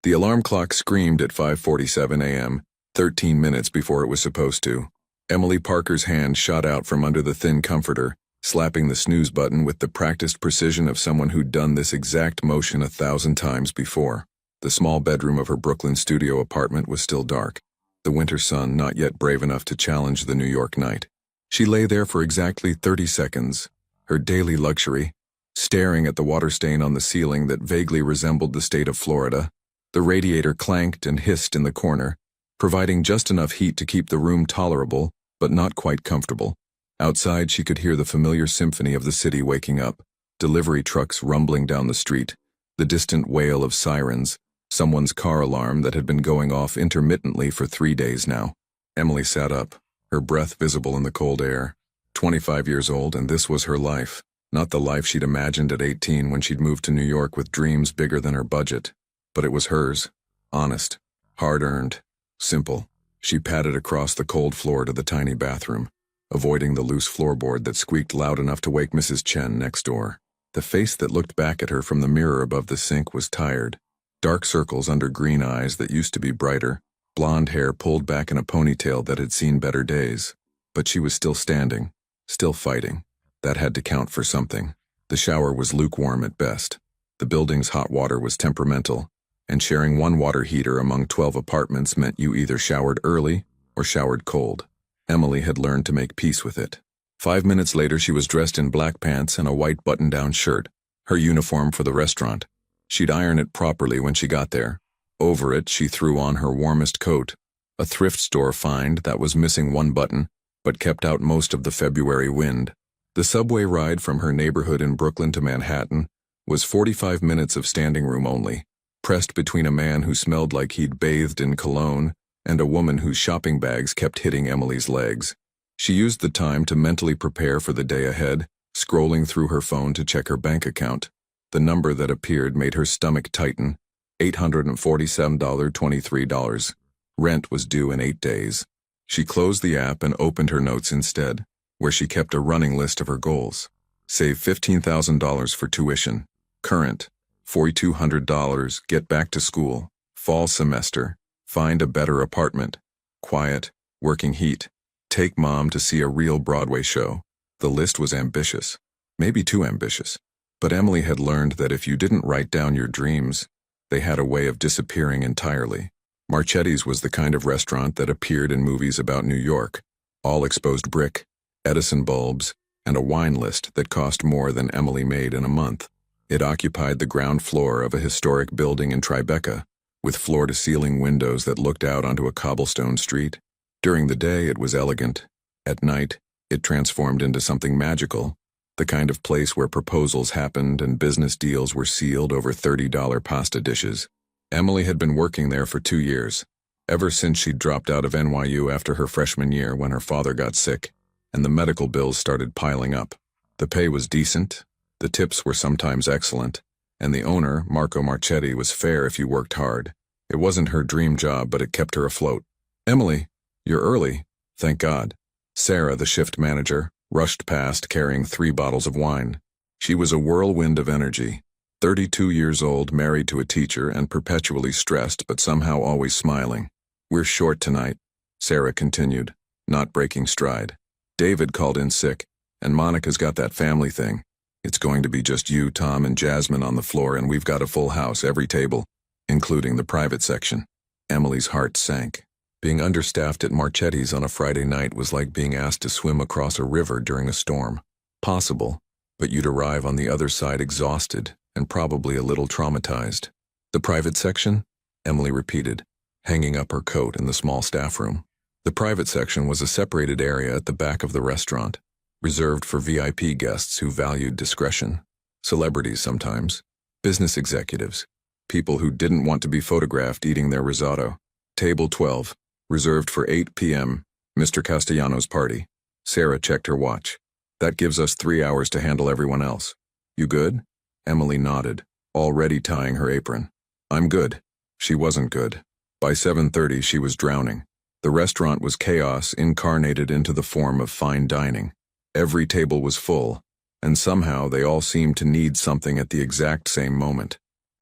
The alarm clock screamed at 5:47 a.m., 13 minutes before it was supposed to. Emily Parker's hand shot out from under the thin comforter, slapping the snooze button with the practiced precision of someone who'd done this exact motion 1,000 times before. The small bedroom of her Brooklyn studio apartment was still dark, the winter sun not yet brave enough to challenge the New York night. She lay there for exactly 30 seconds, her daily luxury, staring at the water stain on the ceiling that vaguely resembled the state of Florida. The radiator clanked and hissed in the corner, providing just enough heat to keep the room tolerable, but not quite comfortable. Outside, she could hear the familiar symphony of the city waking up, delivery trucks rumbling down the street, the distant wail of sirens, someone's car alarm that had been going off intermittently for 3 days now. Emily sat up, her breath visible in the cold air. 25 years old, and this was her life. Not the life she'd imagined at 18 when she'd moved to New York with dreams bigger than her budget. But it was hers. Honest. Hard-earned. Simple. She padded across the cold floor to the tiny bathroom, avoiding the loose floorboard that squeaked loud enough to wake Mrs. Chen next door. The face that looked back at her from the mirror above the sink was tired. Dark circles under green eyes that used to be brighter, blonde hair pulled back in a ponytail that had seen better days. But she was still standing, still fighting. That had to count for something. The shower was lukewarm at best. The building's hot water was temperamental, and sharing one water heater among 12 apartments meant you either showered early or showered cold. Emily had learned to make peace with it. 5 minutes later, she was dressed in black pants and a white button-down shirt, her uniform for the restaurant. She'd iron it properly when she got there. Over it, she threw on her warmest coat, a thrift store find that was missing one button, but kept out most of the February wind. The subway ride from her neighborhood in Brooklyn to Manhattan was 45 minutes of standing room only, pressed between a man who smelled like he'd bathed in cologne and a woman whose shopping bags kept hitting Emily's legs. She used the time to mentally prepare for the day ahead, scrolling through her phone to check her bank account. The number that appeared made her stomach tighten. $847.23. Rent was due in 8 days. She closed the app and opened her notes instead, where she kept a running list of her goals. Save $15,000 for tuition. Current, $4,200, get back to school. Fall semester, find a better apartment. Quiet, working heat. Take mom to see a real Broadway show. The list was ambitious. Maybe too ambitious. But Emily had learned that if you didn't write down your dreams, they had a way of disappearing entirely. Marchetti's was the kind of restaurant that appeared in movies about New York. All exposed brick, Edison bulbs, and a wine list that cost more than Emily made in a month. It occupied the ground floor of a historic building in Tribeca, with floor-to-ceiling windows that looked out onto a cobblestone street. During the day, it was elegant. At night, it transformed into something magical, the kind of place where proposals happened and business deals were sealed over $30 pasta dishes. Emily had been working there for 2 years, ever since she'd dropped out of NYU after her freshman year when her father got sick, and the medical bills started piling up. The pay was decent, the tips were sometimes excellent, and the owner, Marco Marchetti, was fair if you worked hard. It wasn't her dream job, but it kept her afloat. "Emily, you're early, thank God." Sarah, the shift manager, rushed past carrying 3 bottles of wine. She was a whirlwind of energy. 32 years old, married to a teacher, and perpetually stressed but somehow always smiling. "We're short tonight," Sarah continued, not breaking stride. "David called in sick, and Monica's got that family thing. It's going to be just you, Tom, and Jasmine on the floor, and we've got a full house, every table, including the private section." Emily's heart sank. Being understaffed at Marchetti's on a Friday night was like being asked to swim across a river during a storm. Possible, but you'd arrive on the other side exhausted and probably a little traumatized. "The private section?" Emily repeated, hanging up her coat in the small staff room. The private section was a separated area at the back of the restaurant, reserved for VIP guests who valued discretion. Celebrities sometimes, business executives, people who didn't want to be photographed eating their risotto. Table 12, reserved for 8 p.m., Mr. Castellano's party. Sarah checked her watch. "That gives us 3 hours to handle everyone else. You good?" Emily nodded, already tying her apron. "I'm good." She wasn't good. By 7:30, she was drowning. The restaurant was chaos incarnated into the form of fine dining. Every table was full, and somehow they all seemed to need something at the exact same moment.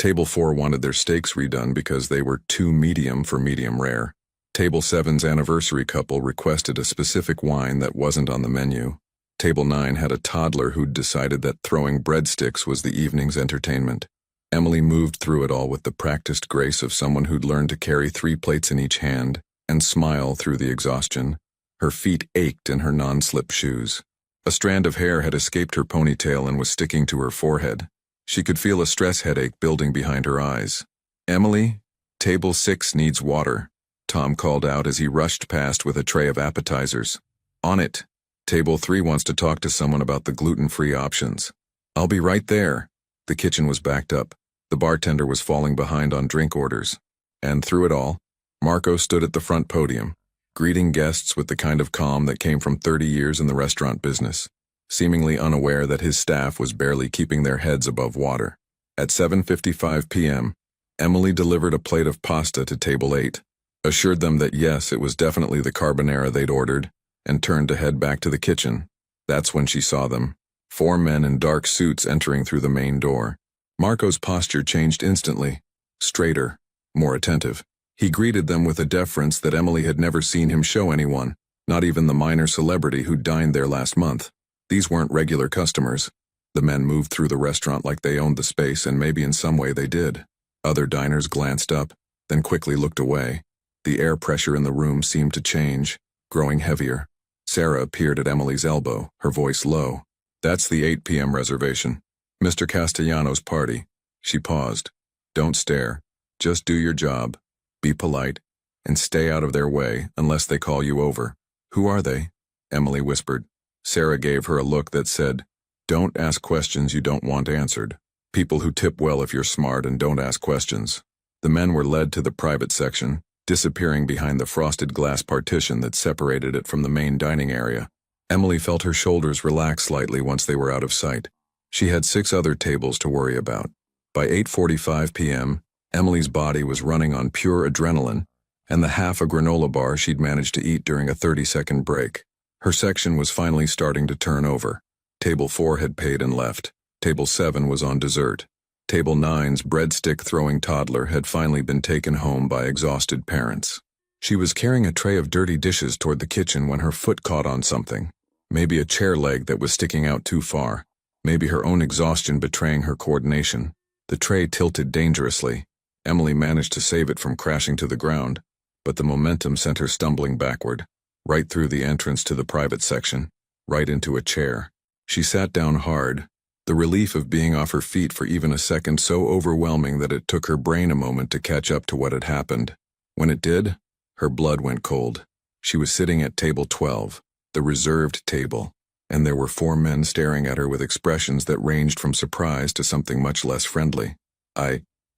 Table 4 wanted their steaks redone because they were too medium for medium rare. Table 7's anniversary couple requested a specific wine that wasn't on the menu. Table 9 had a toddler who'd decided that throwing breadsticks was the evening's entertainment. Emily moved through it all with the practiced grace of someone who'd learned to carry 3 plates in each hand and smile through the exhaustion. Her feet ached in her non-slip shoes. A strand of hair had escaped her ponytail and was sticking to her forehead. She could feel a stress headache building behind her eyes. "Emily, table 6 needs water," Tom called out as he rushed past with a tray of appetizers. "On it. Table 3 wants to talk to someone about the gluten-free options." "I'll be right there." The kitchen was backed up. The bartender was falling behind on drink orders. And through it all, Marco stood at the front podium, greeting guests with the kind of calm that came from 30 years in the restaurant business, seemingly unaware that his staff was barely keeping their heads above water. At 7:55 p.m., Emily delivered a plate of pasta to table 8, assured them that yes, it was definitely the carbonara they'd ordered, and turned to head back to the kitchen. That's when she saw them, 4 men in dark suits entering through the main door. Marco's posture changed instantly, straighter, more attentive. He greeted them with a deference that Emily had never seen him show anyone, not even the minor celebrity who dined there last month. These weren't regular customers. The men moved through the restaurant like they owned the space, and maybe in some way they did. Other diners glanced up, then quickly looked away. The air pressure in the room seemed to change, growing heavier. Sarah appeared at Emily's elbow, her voice low. "That's the 8 p.m. reservation. Mr. Castellano's party." She paused. "Don't stare. Just do your job. Be polite, and stay out of their way unless they call you over." "Who are they?" Emily whispered. Sarah gave her a look that said, "Don't ask questions you don't want answered. People who tip well if you're smart and don't ask questions." The men were led to the private section, disappearing behind the frosted glass partition that separated it from the main dining area. Emily felt her shoulders relax slightly once they were out of sight. She had 6 other tables to worry about. By 8:45 p.m., Emily's body was running on pure adrenaline and the half a granola bar she'd managed to eat during a 30-second break. Her section was finally starting to turn over. Table 4 had paid and left. Table 7 was on dessert. Table 9's breadstick-throwing toddler had finally been taken home by exhausted parents. She was carrying a tray of dirty dishes toward the kitchen when her foot caught on something. Maybe a chair leg that was sticking out too far. Maybe her own exhaustion betraying her coordination. The tray tilted dangerously. Emily managed to save it from crashing to the ground, but the momentum sent her stumbling backward, right through the entrance to the private section, right into a chair. She sat down hard, the relief of being off her feet for even a second so overwhelming that it took her brain a moment to catch up to what had happened. When it did, her blood went cold. She was sitting at table 12, the reserved table, and there were 4 men staring at her with expressions that ranged from surprise to something much less friendly.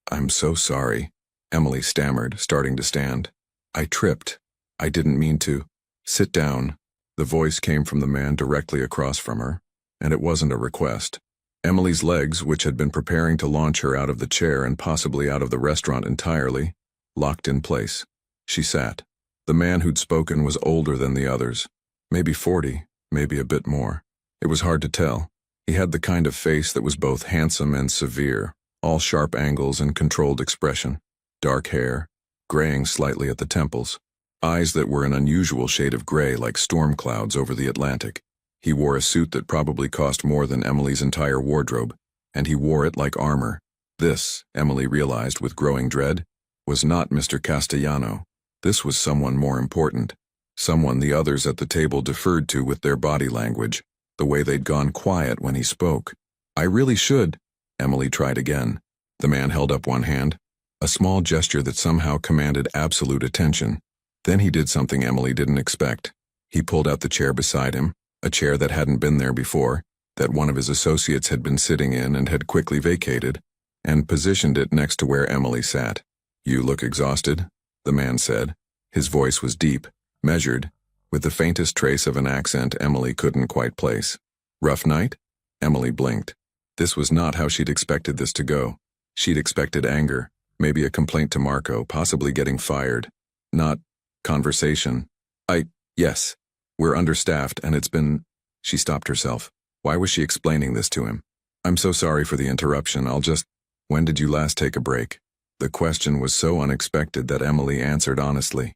I'm so sorry," Emily stammered, starting to stand. "I tripped. I didn't mean to." "Sit down." The voice came from the man directly across from her, and it wasn't a request. Emily's legs, which had been preparing to launch her out of the chair and possibly out of the restaurant entirely, locked in place. She sat. The man who'd spoken was older than the others. Maybe 40, maybe a bit more. It was hard to tell. He had the kind of face that was both handsome and severe, all sharp angles and controlled expression. Dark hair, graying slightly at the temples. Eyes that were an unusual shade of gray like storm clouds over the Atlantic. He wore a suit that probably cost more than Emily's entire wardrobe, and he wore it like armor. This, Emily realized with growing dread, was not Mr. Castellano. This was someone more important. Someone the others at the table deferred to with their body language, the way they'd gone quiet when he spoke. "I really should." Emily tried again. The man held up one hand, a small gesture that somehow commanded absolute attention. Then he did something Emily didn't expect. He pulled out the chair beside him, a chair that hadn't been there before, that one of his associates had been sitting in and had quickly vacated, and positioned it next to where Emily sat. "You look exhausted," the man said. His voice was deep, measured, with the faintest trace of an accent Emily couldn't quite place. "Rough night?" Emily blinked. This was not how she'd expected this to go. She'd expected anger, maybe a complaint to Marco, possibly getting fired. Not conversation. Yes. We're understaffed and it's been..." She stopped herself. Why was she explaining this to him? "I'm so sorry for the interruption, I'll just..." When did you last take a break? The question was so unexpected that Emily answered honestly.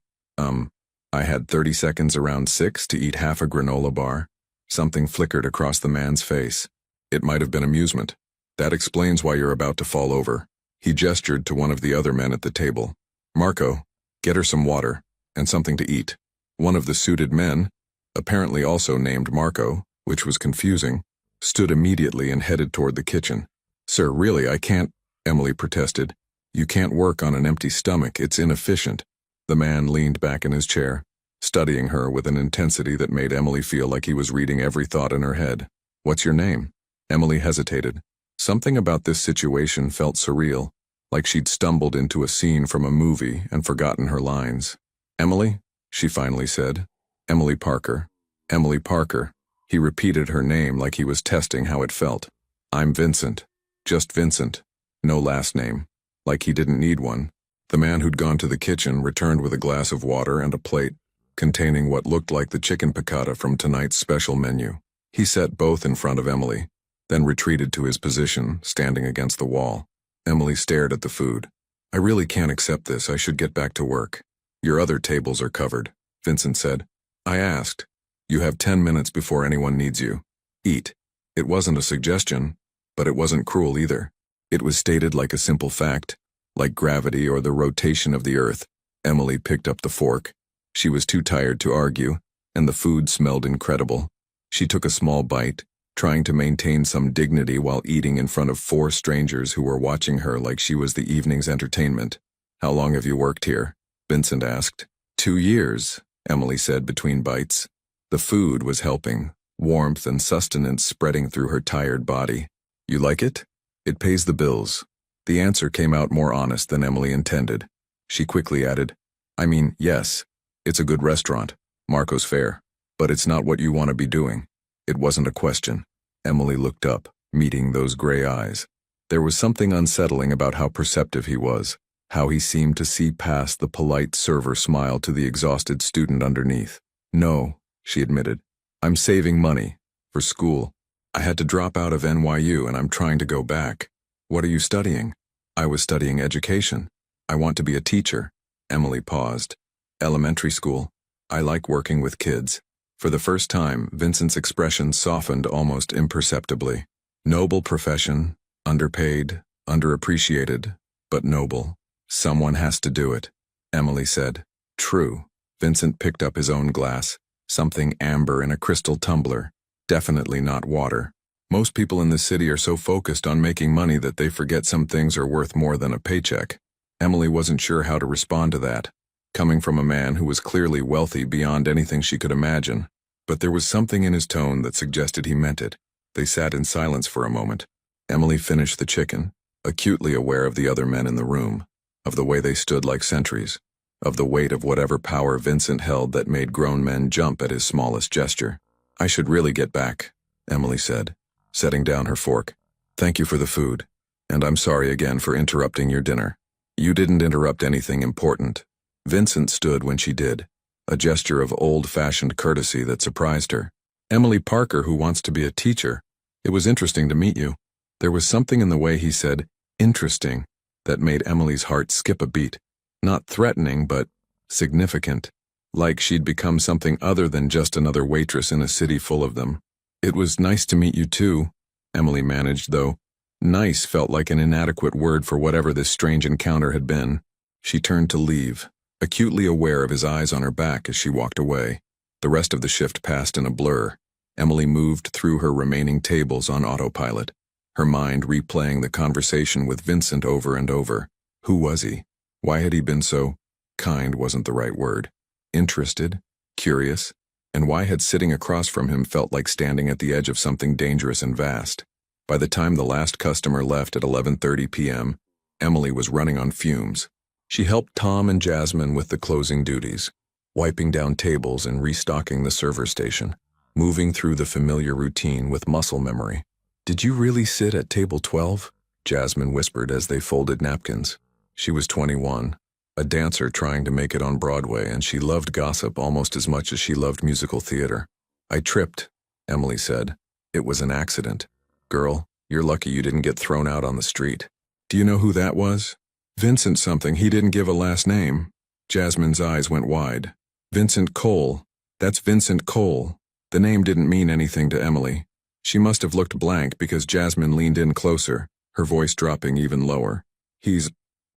I had 30 seconds around 6 to eat half a granola bar. Something flickered across the man's face. It might have been amusement. That explains why you're about to fall over. He gestured to one of the other men at the table. Marco, get her some water, and something to eat. One of the suited men, apparently also named Marco, which was confusing, stood immediately and headed toward the kitchen. Sir, really, I can't, Emily protested. You can't work on an empty stomach, it's inefficient. The man leaned back in his chair, studying her with an intensity that made Emily feel like he was reading every thought in her head. What's your name? Emily hesitated. Something about this situation felt surreal, like she'd stumbled into a scene from a movie and forgotten her lines. Emily? She finally said. Emily Parker. Emily Parker. He repeated her name like he was testing how it felt. I'm Vincent. Just Vincent. No last name. Like he didn't need one. The man who'd gone to the kitchen returned with a glass of water and a plate containing what looked like the chicken piccata from tonight's special menu. He set both in front of Emily, then retreated to his position, standing against the wall. Emily stared at the food. I really can't accept this. I should get back to work. Your other tables are covered, Vincent said. I asked. You have 10 minutes before anyone needs you. Eat. It wasn't a suggestion, but it wasn't cruel either. It was stated like a simple fact, like gravity or the rotation of the earth. Emily picked up the fork. She was too tired to argue, and the food smelled incredible. She took a small bite, trying to maintain some dignity while eating in front of 4 strangers who were watching her like she was the evening's entertainment. How long have you worked here? Vincent asked. 2 years, Emily said between bites. The food was helping, warmth and sustenance spreading through her tired body. You like it? It pays the bills. The answer came out more honest than Emily intended. She quickly added, I mean, yes, it's a good restaurant, Marco's fare, but it's not what you want to be doing. It wasn't a question. Emily looked up, meeting those gray eyes. There was something unsettling about how perceptive he was, how he seemed to see past the polite server smile to the exhausted student underneath. No, she admitted. I'm saving money. For school. I had to drop out of NYU and I'm trying to go back. What are you studying? I was studying education. I want to be a teacher. Emily paused. Elementary school. I like working with kids. For the first time, Vincent's expression softened almost imperceptibly. Noble profession, underpaid, underappreciated, but noble. Someone has to do it, Emily said. True. Vincent picked up his own glass, something amber in a crystal tumbler. Definitely not water. Most people in the city are so focused on making money that they forget some things are worth more than a paycheck. Emily wasn't sure how to respond to that, coming from a man who was clearly wealthy beyond anything she could imagine. But there was something in his tone that suggested he meant it. They sat in silence for a moment. Emily finished the chicken, acutely aware of the other men in the room, of the way they stood like sentries, of the weight of whatever power Vincent held that made grown men jump at his smallest gesture. I should really get back, Emily said, setting down her fork. Thank you for the food, and I'm sorry again for interrupting your dinner. You didn't interrupt anything important. Vincent stood when she did, a gesture of old-fashioned courtesy that surprised her. Emily Parker, who wants to be a teacher. It was interesting to meet you. There was something in the way he said, interesting, that made Emily's heart skip a beat. Not threatening, but significant. Like she'd become something other than just another waitress in a city full of them. It was nice to meet you too, Emily managed, though. Nice felt like an inadequate word for whatever this strange encounter had been. She turned to leave, acutely aware of his eyes on her back as she walked away. The rest of the shift passed in a blur. Emily moved through her remaining tables on autopilot, her mind replaying the conversation with Vincent over and over. Who was he? Why had he been so kind wasn't the right word. Interested, curious, and why had sitting across from him felt like standing at the edge of something dangerous and vast? By the time the last customer left at 11:30 p.m., Emily was running on fumes. She helped Tom and Jasmine with the closing duties, wiping down tables and restocking the server station, moving through the familiar routine with muscle memory. Did you really sit at table 12? Jasmine whispered as they folded napkins. She was 21. A dancer trying to make it on Broadway, and she loved gossip almost as much as she loved musical theater. I tripped, Emily said. It was an accident. Girl, you're lucky you didn't get thrown out on the street. Do you know who that was? Vincent something, he didn't give a last name. Jasmine's eyes went wide. Vincent Cole. That's Vincent Cole. The name didn't mean anything to Emily. She must have looked blank because Jasmine leaned in closer, her voice dropping even lower.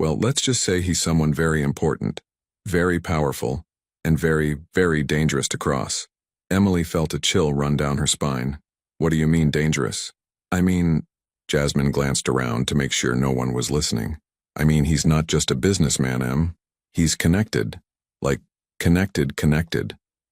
Well, let's just say he's someone very important, very powerful, and very, very dangerous to cross. Emily felt a chill run down her spine. What do you mean dangerous? I mean, Jasmine glanced around to make sure no one was listening. I mean, he's not just a businessman, Em. He's connected. Like, connected.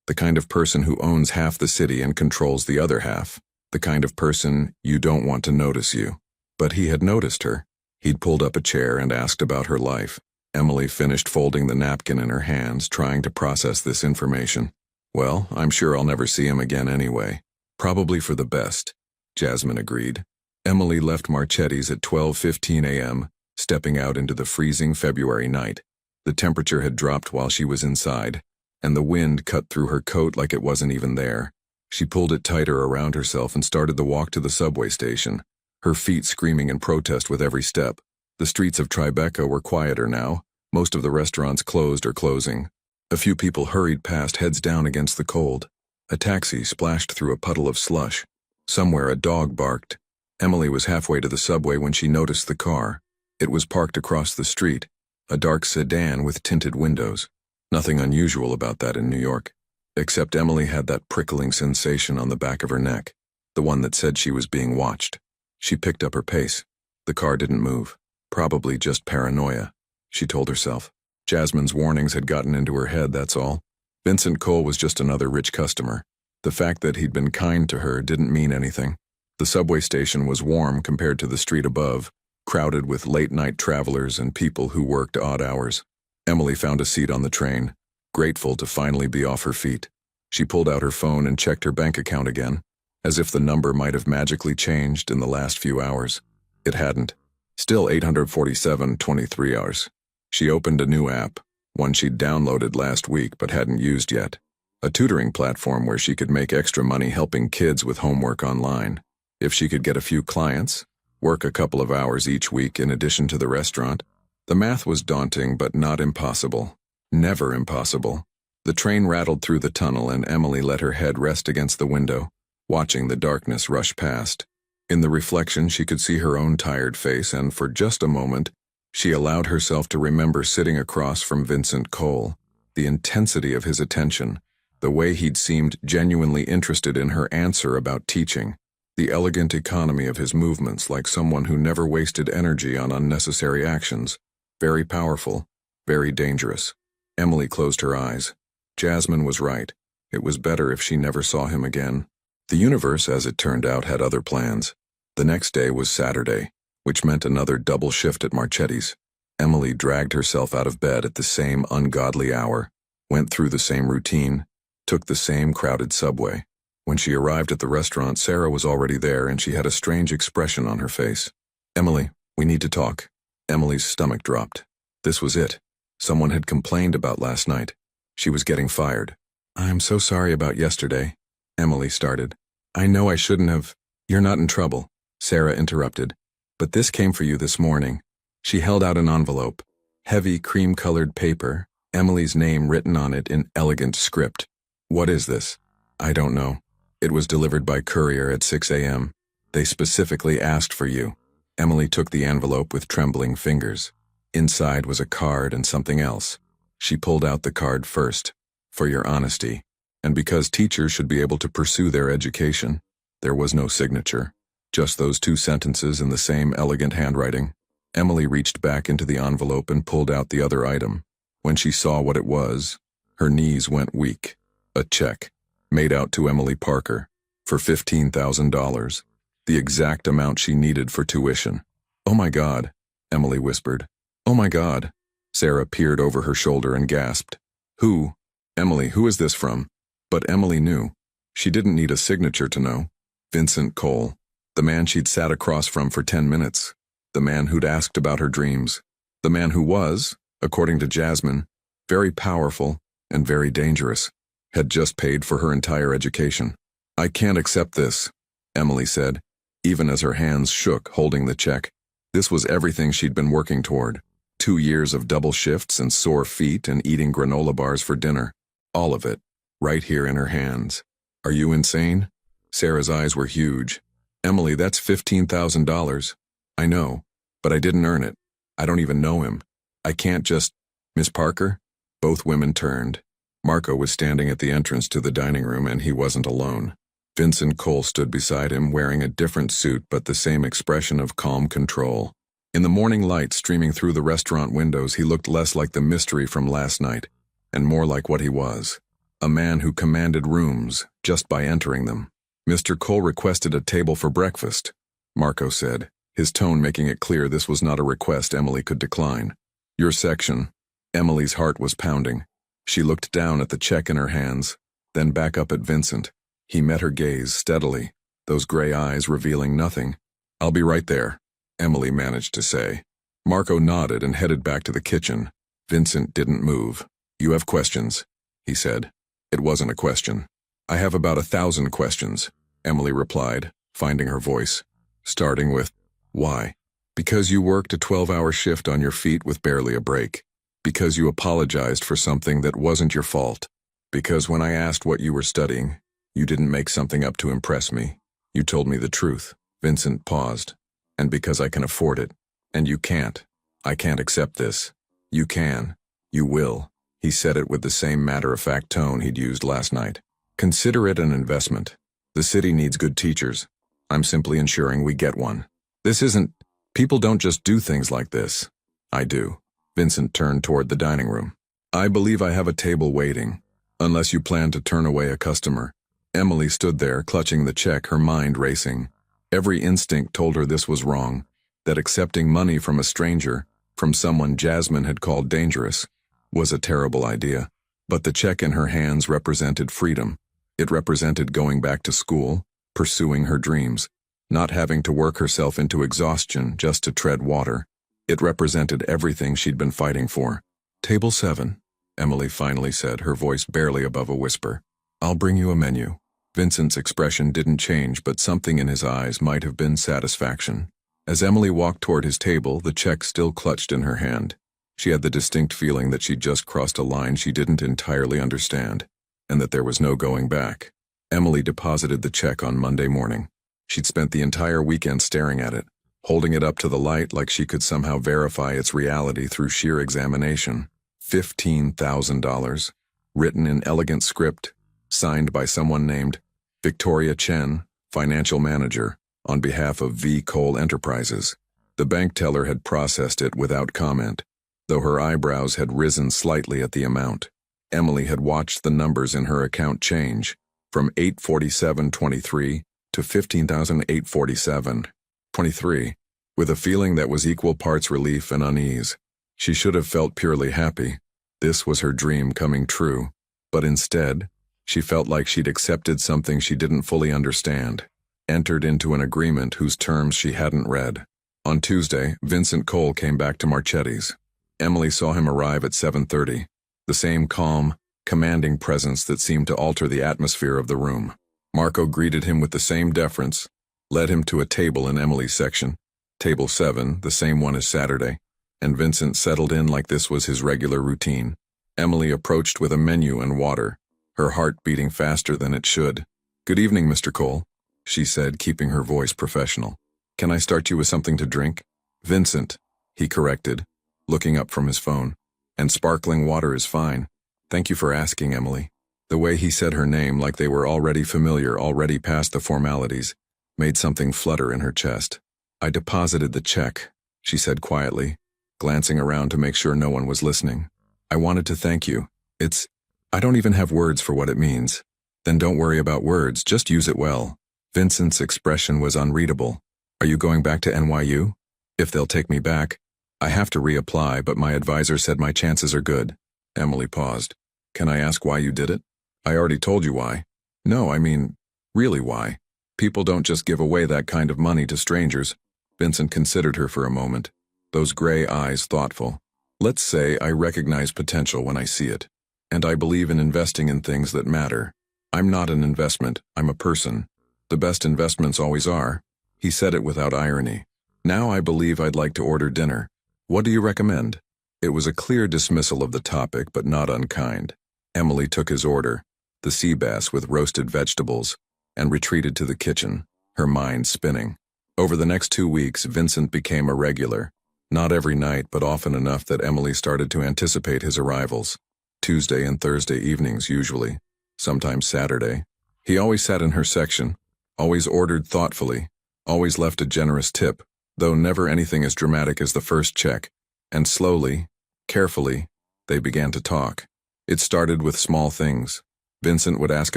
The kind of person who owns half the city and controls the other half. The kind of person you don't want to notice you. But he had noticed her. He'd pulled up a chair and asked about her life. Emily finished folding the napkin in her hands, trying to process this information. Well, I'm sure I'll never see him again anyway. Probably for the best, Jasmine agreed. Emily left Marchetti's at 12:15 a.m., stepping out into the freezing February night. The temperature had dropped while she was inside, and the wind cut through her coat like it wasn't even there. She pulled it tighter around herself and started the walk to the subway station, her feet screaming in protest with every step. The streets of Tribeca were quieter now, most of the restaurants closed or closing. A few people hurried past, heads down against the cold. A taxi splashed through a puddle of slush. Somewhere a dog barked. Emily was halfway to the subway when she noticed the car. It was parked across the street, a dark sedan with tinted windows. Nothing unusual about that in New York, except Emily had that prickling sensation on the back of her neck, the one that said she was being watched. She picked up her pace. The car didn't move. Probably just paranoia, she told herself. Jasmine's warnings had gotten into her head, that's all. Vincent Cole was just another rich customer. The fact that he'd been kind to her didn't mean anything. The subway station was warm compared to the street above, crowded with late-night travelers and people who worked odd hours. Emily found a seat on the train, grateful to finally be off her feet. She pulled out her phone and checked her bank account again, as if the number might have magically changed in the last few hours. It hadn't. Still 847.23 hours. She opened a new app, one she'd downloaded last week but hadn't used yet. A tutoring platform where she could make extra money helping kids with homework online. If she could get a few clients, work a couple of hours each week in addition to the restaurant. The math was daunting but not impossible. Never impossible. The train rattled through the tunnel and Emily let her head rest against the window, watching the darkness rush past. In the reflection she could see her own tired face, and for just a moment, she allowed herself to remember sitting across from Vincent Cole, the intensity of his attention, the way he'd seemed genuinely interested in her answer about teaching, the elegant economy of his movements like someone who never wasted energy on unnecessary actions. Very powerful, very dangerous. Emily closed her eyes. Jasmine was right. It was better if she never saw him again. The universe, as it turned out, had other plans. The next day was Saturday, which meant another double shift at Marchetti's. Emily dragged herself out of bed at the same ungodly hour, went through the same routine, took the same crowded subway. When she arrived at the restaurant, Sarah was already there and she had a strange expression on her face. "Emily, we need to talk." Emily's stomach dropped. This was it. Someone had complained about last night. She was getting fired. "I'm so sorry about yesterday," Emily started. "I know I shouldn't have." "You're not in trouble," Sarah interrupted. "But this came for you this morning." She held out an envelope. Heavy cream-colored paper, Emily's name written on it in elegant script. "What is this?" "I don't know. It was delivered by courier at 6 a.m. They specifically asked for you." Emily took the envelope with trembling fingers. Inside was a card and something else. She pulled out the card first. "For your honesty. And because teachers should be able to pursue their education." There was no signature. Just those two sentences in the same elegant handwriting. Emily reached back into the envelope and pulled out the other item. When she saw what it was, her knees went weak. A check, made out to Emily Parker, for $15,000, the exact amount she needed for tuition. "Oh my God," Emily whispered. "Oh my God." Sarah peered over her shoulder and gasped. "Who? Emily, who is this from?" But Emily knew. She didn't need a signature to know. Vincent Cole, the man she'd sat across from for 10 minutes, the man who'd asked about her dreams, the man who was, according to Jasmine, very powerful and very dangerous, had just paid for her entire education. "I can't accept this," Emily said, even as her hands shook holding the check. This was everything she'd been working toward. 2 years of double shifts and sore feet and eating granola bars for dinner. All of it, right here in her hands. Are you insane? Sarah's eyes were huge. Emily, that's $15,000. I know, but I didn't earn it. I don't even know him. I can't just... Miss Parker? Both women turned. Marco was standing at the entrance to the dining room, and he wasn't alone. Vincent Cole stood beside him, wearing a different suit but the same expression of calm control. In the morning light streaming through the restaurant windows, he looked less like the mystery from last night, and more like what he was. A man who commanded rooms just by entering them. Mr. Cole requested a table for breakfast, Marco said, his tone making it clear this was not a request Emily could decline. Your section. Emily's heart was pounding. She looked down at the check in her hands, then back up at Vincent. He met her gaze steadily, those gray eyes revealing nothing. I'll be right there, Emily managed to say. Marco nodded and headed back to the kitchen. Vincent didn't move. You have questions, he said. It wasn't a question. I have about 1,000 questions, Emily replied, finding her voice. Starting with, why? Because you worked a 12-hour shift on your feet with barely a break. Because you apologized for something that wasn't your fault. Because when I asked what you were studying, you didn't make something up to impress me. You told me the truth. Vincent paused. And because I can afford it. And you can't. I can't accept this. You can. You will. He said it with the same matter-of-fact tone he'd used last night. Consider it an investment. The city needs good teachers. I'm simply ensuring we get one. This isn't... People don't just do things like this. I do. Vincent turned toward the dining room. I believe I have a table waiting. Unless you plan to turn away a customer. Emily stood there, clutching the check, her mind racing. Every instinct told her this was wrong, that accepting money from a stranger, from someone Jasmine had called dangerous, was a terrible idea. But the check in her hands represented freedom. It represented going back to school, pursuing her dreams, not having to work herself into exhaustion just to tread water. It represented everything she'd been fighting for. Table 7, Emily finally said, her voice barely above a whisper. I'll bring you a menu. Vincent's expression didn't change, but something in his eyes might have been satisfaction. As Emily walked toward his table, the check still clutched in her hand. She had the distinct feeling that she'd just crossed a line she didn't entirely understand, and that there was no going back. Emily deposited the check on Monday morning. She'd spent the entire weekend staring at it, holding it up to the light like she could somehow verify its reality through sheer examination. $15,000, written in elegant script, signed by someone named Victoria Chen, financial manager, on behalf of V. Cole Enterprises. The bank teller had processed it without comment, though her eyebrows had risen slightly at the amount. Emily had watched the numbers in her account change, from $847.23 to $15,847.23, with a feeling that was equal parts relief and unease. She should have felt purely happy. This was her dream coming true. But instead, she felt like she'd accepted something she didn't fully understand, entered into an agreement whose terms she hadn't read. On Tuesday, Vincent Cole came back to Marchetti's. Emily saw him arrive at 7:30, the same calm, commanding presence that seemed to alter the atmosphere of the room. Marco greeted him with the same deference, led him to a table in Emily's section, table 7, the same one as Saturday, and Vincent settled in like this was his regular routine. Emily approached with a menu and water, her heart beating faster than it should. Good evening, Mr. Cole, she said, keeping her voice professional. Can I start you with something to drink? Vincent, he corrected, looking up from his phone. And sparkling water is fine. Thank you for asking, Emily. The way he said her name, like they were already familiar, already past the formalities, made something flutter in her chest. I deposited the check, she said quietly, glancing around to make sure no one was listening. I wanted to thank you. I don't even have words for what it means. Then don't worry about words, just use it well. Vincent's expression was unreadable. Are you going back to NYU? If they'll take me back, I have to reapply, but my advisor said my chances are good. Emily paused. Can I ask why you did it? I already told you why. No, I mean, really why? People don't just give away that kind of money to strangers. Vincent considered her for a moment, those gray eyes thoughtful. Let's say I recognize potential when I see it. And I believe in investing in things that matter. I'm not an investment, I'm a person. The best investments always are. He said it without irony. Now I believe I'd like to order dinner. What do you recommend? It was a clear dismissal of the topic, but not unkind. Emily took his order, the sea bass with roasted vegetables, and retreated to the kitchen, her mind spinning. Over the next 2 weeks, Vincent became a regular. Not every night, but often enough that Emily started to anticipate his arrivals. Tuesday and Thursday evenings, usually. Sometimes Saturday. He always sat in her section, always ordered thoughtfully, always left a generous tip, though never anything as dramatic as the first check. And slowly, carefully, they began to talk. It started with small things. Vincent would ask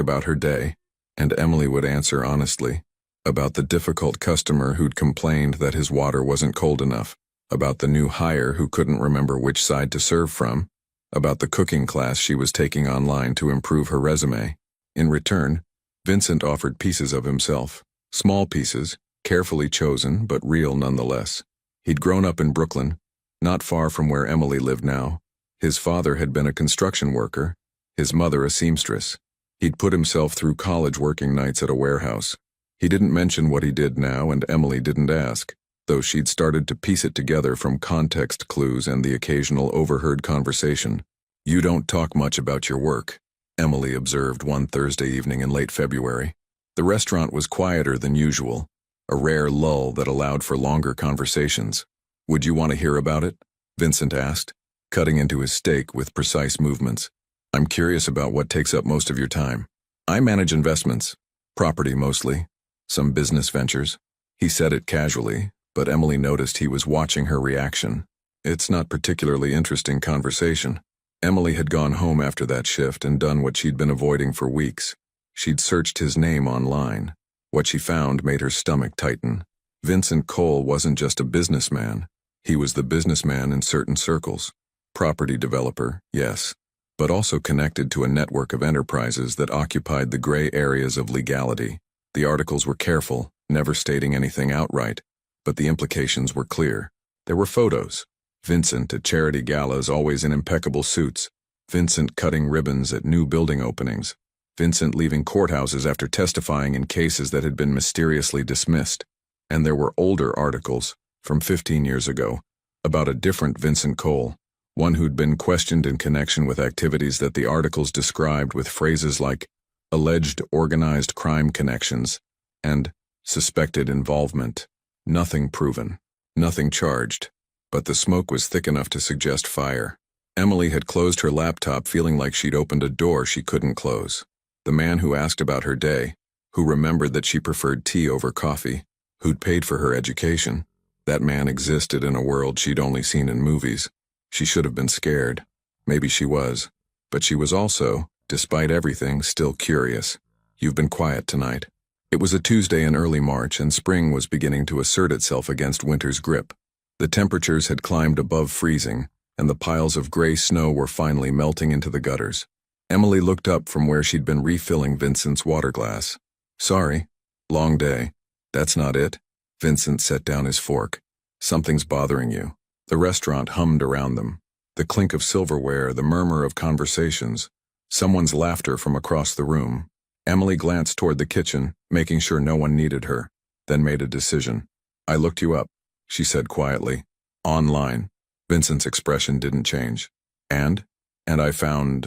about her day, and Emily would answer honestly. About the difficult customer who'd complained that his water wasn't cold enough. About the new hire who couldn't remember which side to serve from. About the cooking class she was taking online to improve her resume. In return, Vincent offered pieces of himself. Small pieces, carefully chosen, but real nonetheless. He'd grown up in Brooklyn, not far from where Emily lived now. His father had been a construction worker, his mother a seamstress. He'd put himself through college working nights at a warehouse. He didn't mention what he did now, and Emily didn't ask, though she'd started to piece it together from context clues and the occasional overheard conversation. "You don't talk much about your work," Emily observed one Thursday evening in late February. The restaurant was quieter than usual, a rare lull that allowed for longer conversations. "Would you want to hear about it?" Vincent asked, cutting into his steak with precise movements. "I'm curious about what takes up most of your time." "I manage investments, property mostly, some business ventures." He said it casually, but Emily noticed he was watching her reaction. It's not particularly interesting conversation. Emily had gone home after that shift and done what she'd been avoiding for weeks. She'd searched his name online. What she found made her stomach tighten. Vincent Cole wasn't just a businessman. He was the businessman in certain circles. Property developer, yes, but also connected to a network of enterprises that occupied the gray areas of legality. The articles were careful, never stating anything outright, but the implications were clear. There were photos. Vincent at charity galas, always in impeccable suits. Vincent cutting ribbons at new building openings. Vincent leaving courthouses after testifying in cases that had been mysteriously dismissed. And there were older articles, from 15 years ago, about a different Vincent Cole, one who'd been questioned in connection with activities that the articles described with phrases like alleged organized crime connections and suspected involvement. Nothing proven, nothing charged, but the smoke was thick enough to suggest fire. Emily had closed her laptop feeling like she'd opened a door she couldn't close. The man who asked about her day, who remembered that she preferred tea over coffee, who'd paid for her education, that man existed in a world she'd only seen in movies. She should have been scared. Maybe she was. But she was also, despite everything, still curious. "You've been quiet tonight." It was a Tuesday in early March, and spring was beginning to assert itself against winter's grip. The temperatures had climbed above freezing, and the piles of gray snow were finally melting into the gutters. Emily looked up from where she'd been refilling Vincent's water glass. "Sorry. Long day." "That's not it." Vincent set down his fork. "Something's bothering you." The restaurant hummed around them. The clink of silverware, the murmur of conversations, someone's laughter from across the room. Emily glanced toward the kitchen, making sure no one needed her, then made a decision. "I looked you up," she said quietly. "Online." Vincent's expression didn't change. And I found,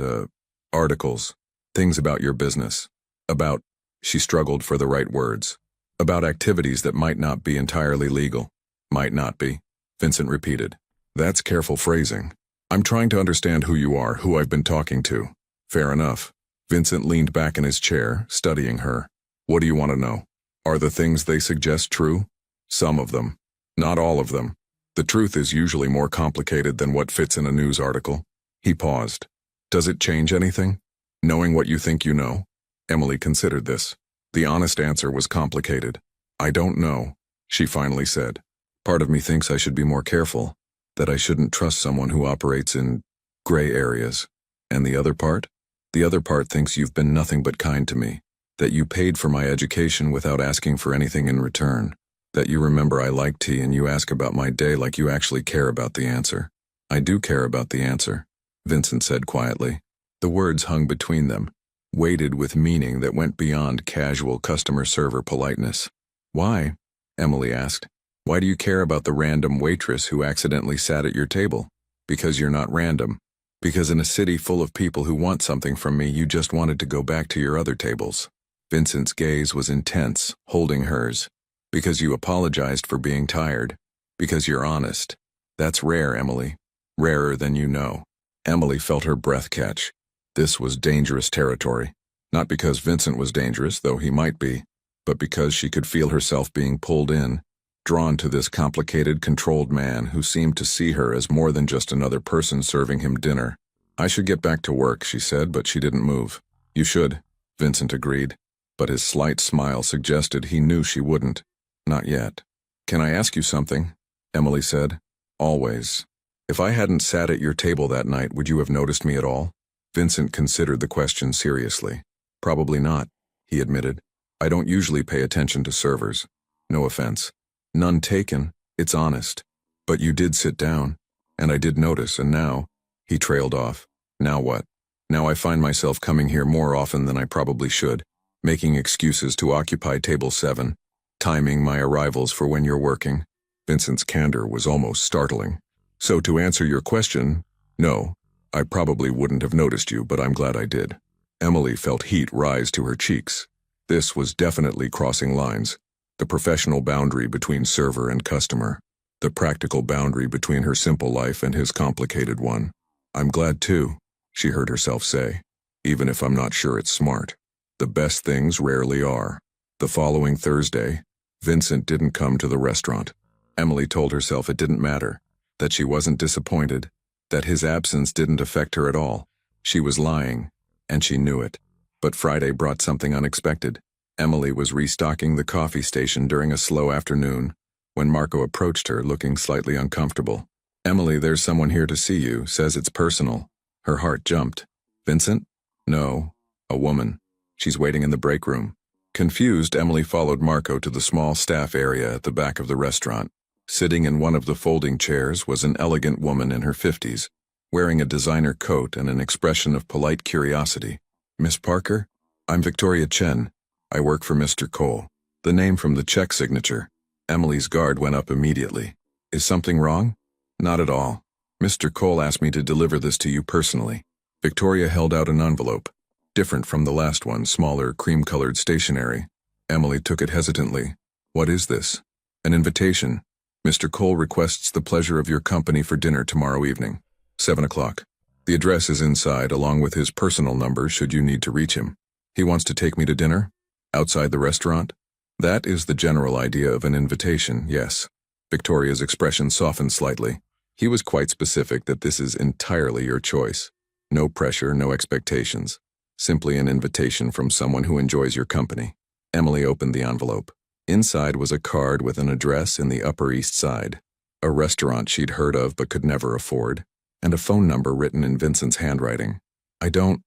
articles, things about your business. About," she struggled for the right words, "about activities that might not be entirely legal." "Might not be," Vincent repeated. "That's careful phrasing. I'm trying to understand who you are, who I've been talking to." "Fair enough." Vincent leaned back in his chair, studying her. "What do you want to know? Are the things they suggest true?" "Some of them. Not all of them. The truth is usually more complicated than what fits in a news article." He paused. "Does it change anything, knowing what you think you know?" Emily considered this. The honest answer was complicated. "I don't know," she finally said. "Part of me thinks I should be more careful, that I shouldn't trust someone who operates in gray areas. And the other part? The other part thinks you've been nothing but kind to me, that you paid for my education without asking for anything in return, that you remember I like tea and you ask about my day like you actually care about the answer." "I do care about the answer," Vincent said quietly. The words hung between them, weighted with meaning that went beyond casual customer-server politeness. "Why?" Emily asked. Why do you care about the random waitress who accidentally sat at your table? Because you're not random. Because in a city full of people who want something from me, you just wanted to go back to your other tables. Vincent's gaze was intense, holding hers. Because you apologized for being tired. Because you're honest. That's rare, Emily. Rarer than you know. Emily felt her breath catch. This was dangerous territory. Not because Vincent was dangerous, though he might be, but because she could feel herself being pulled in, drawn to this complicated, controlled man who seemed to see her as more than just another person serving him dinner. I should get back to work, she said, but she didn't move. You should, Vincent agreed, but his slight smile suggested he knew she wouldn't. Not yet. Can I ask you something? Emily said. Always. If I hadn't sat at your table that night, would you have noticed me at all? Vincent considered the question seriously. Probably not, he admitted. I don't usually pay attention to servers. No offense. None taken, it's honest. But you did sit down, and I did notice, and now, he trailed off. Now what? Now I find myself coming here more often than I probably should, making excuses to occupy table 7, timing my arrivals for when you're working. Vincent's candor was almost startling. So to answer your question, no, I probably wouldn't have noticed you, but I'm glad I did. Emily felt heat rise to her cheeks. This was definitely crossing lines. The professional boundary between server and customer. The practical boundary between her simple life and his complicated one. I'm glad too, she heard herself say, even if I'm not sure it's smart. The best things rarely are. The following Thursday, Vincent didn't come to the restaurant. Emily told herself it didn't matter, that she wasn't disappointed, that his absence didn't affect her at all. She was lying, and she knew it. But Friday brought something unexpected. Emily was restocking the coffee station during a slow afternoon when Marco approached her, looking slightly uncomfortable. Emily, there's someone here to see you, says it's personal. Her heart jumped. Vincent? No, a woman. She's waiting in the break room. Confused, Emily followed Marco to the small staff area at the back of the restaurant. Sitting in one of the folding chairs was an elegant woman in her 50s, wearing a designer coat and an expression of polite curiosity. Miss Parker? I'm Victoria Chen. I work for Mr. Cole. The name from the check signature. Emily's guard went up immediately. Is something wrong? Not at all. Mr. Cole asked me to deliver this to you personally. Victoria held out an envelope. Different from the last one, smaller, cream-colored stationery. Emily took it hesitantly. What is this? An invitation. Mr. Cole requests the pleasure of your company for dinner tomorrow evening. 7 o'clock. The address is inside, along with his personal number should you need to reach him. He wants to take me to dinner? Outside the restaurant? That is the general idea of an invitation, yes. Victoria's expression softened slightly. He was quite specific that this is entirely your choice. No pressure, no expectations. Simply an invitation from someone who enjoys your company. Emily opened the envelope. Inside was a card with an address in the Upper East Side, a restaurant she'd heard of but could never afford, and a phone number written in Vincent's handwriting. I'm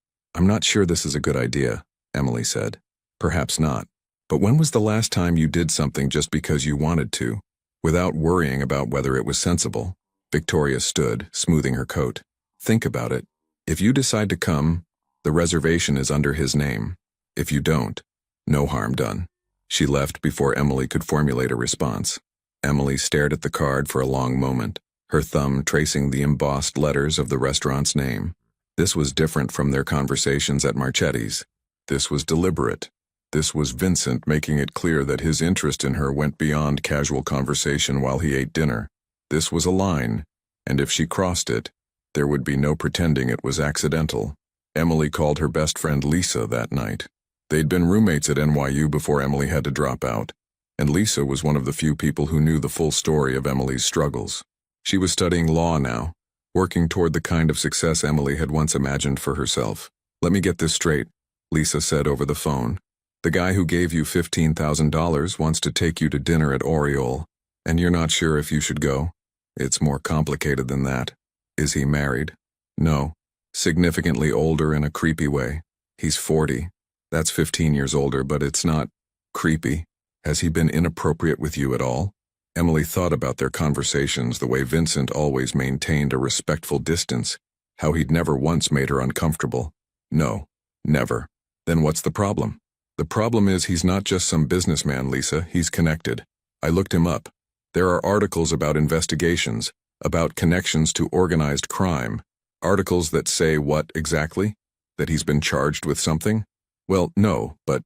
not sure this is a good idea, Emily said. Perhaps not. But when was the last time you did something just because you wanted to, without worrying about whether it was sensible? Victoria stood, smoothing her coat. Think about it. If you decide to come, the reservation is under his name. If you don't, no harm done. She left before Emily could formulate a response. Emily stared at the card for a long moment, her thumb tracing the embossed letters of the restaurant's name. This was different from their conversations at Marchetti's. This was deliberate. This was Vincent making it clear that his interest in her went beyond casual conversation while he ate dinner. This was a line, and if she crossed it, there would be no pretending it was accidental. Emily called her best friend Lisa that night. They'd been roommates at NYU before Emily had to drop out, and Lisa was one of the few people who knew the full story of Emily's struggles. She was studying law now, working toward the kind of success Emily had once imagined for herself. Let me get this straight, Lisa said over the phone. The guy who gave you $15,000 wants to take you to dinner at Oriole, and you're not sure if you should go? It's more complicated than that. Is he married? No. Significantly older in a creepy way. He's 40. That's 15 years older, but it's not creepy. Has he been inappropriate with you at all? Emily thought about their conversations, the way Vincent always maintained a respectful distance, how he'd never once made her uncomfortable. No, never. Then what's the problem? The problem is he's not just some businessman, Lisa. He's connected. I looked him up. There are articles about investigations, about connections to organized crime. Articles that say what exactly? That he's been charged with something? Well, no, but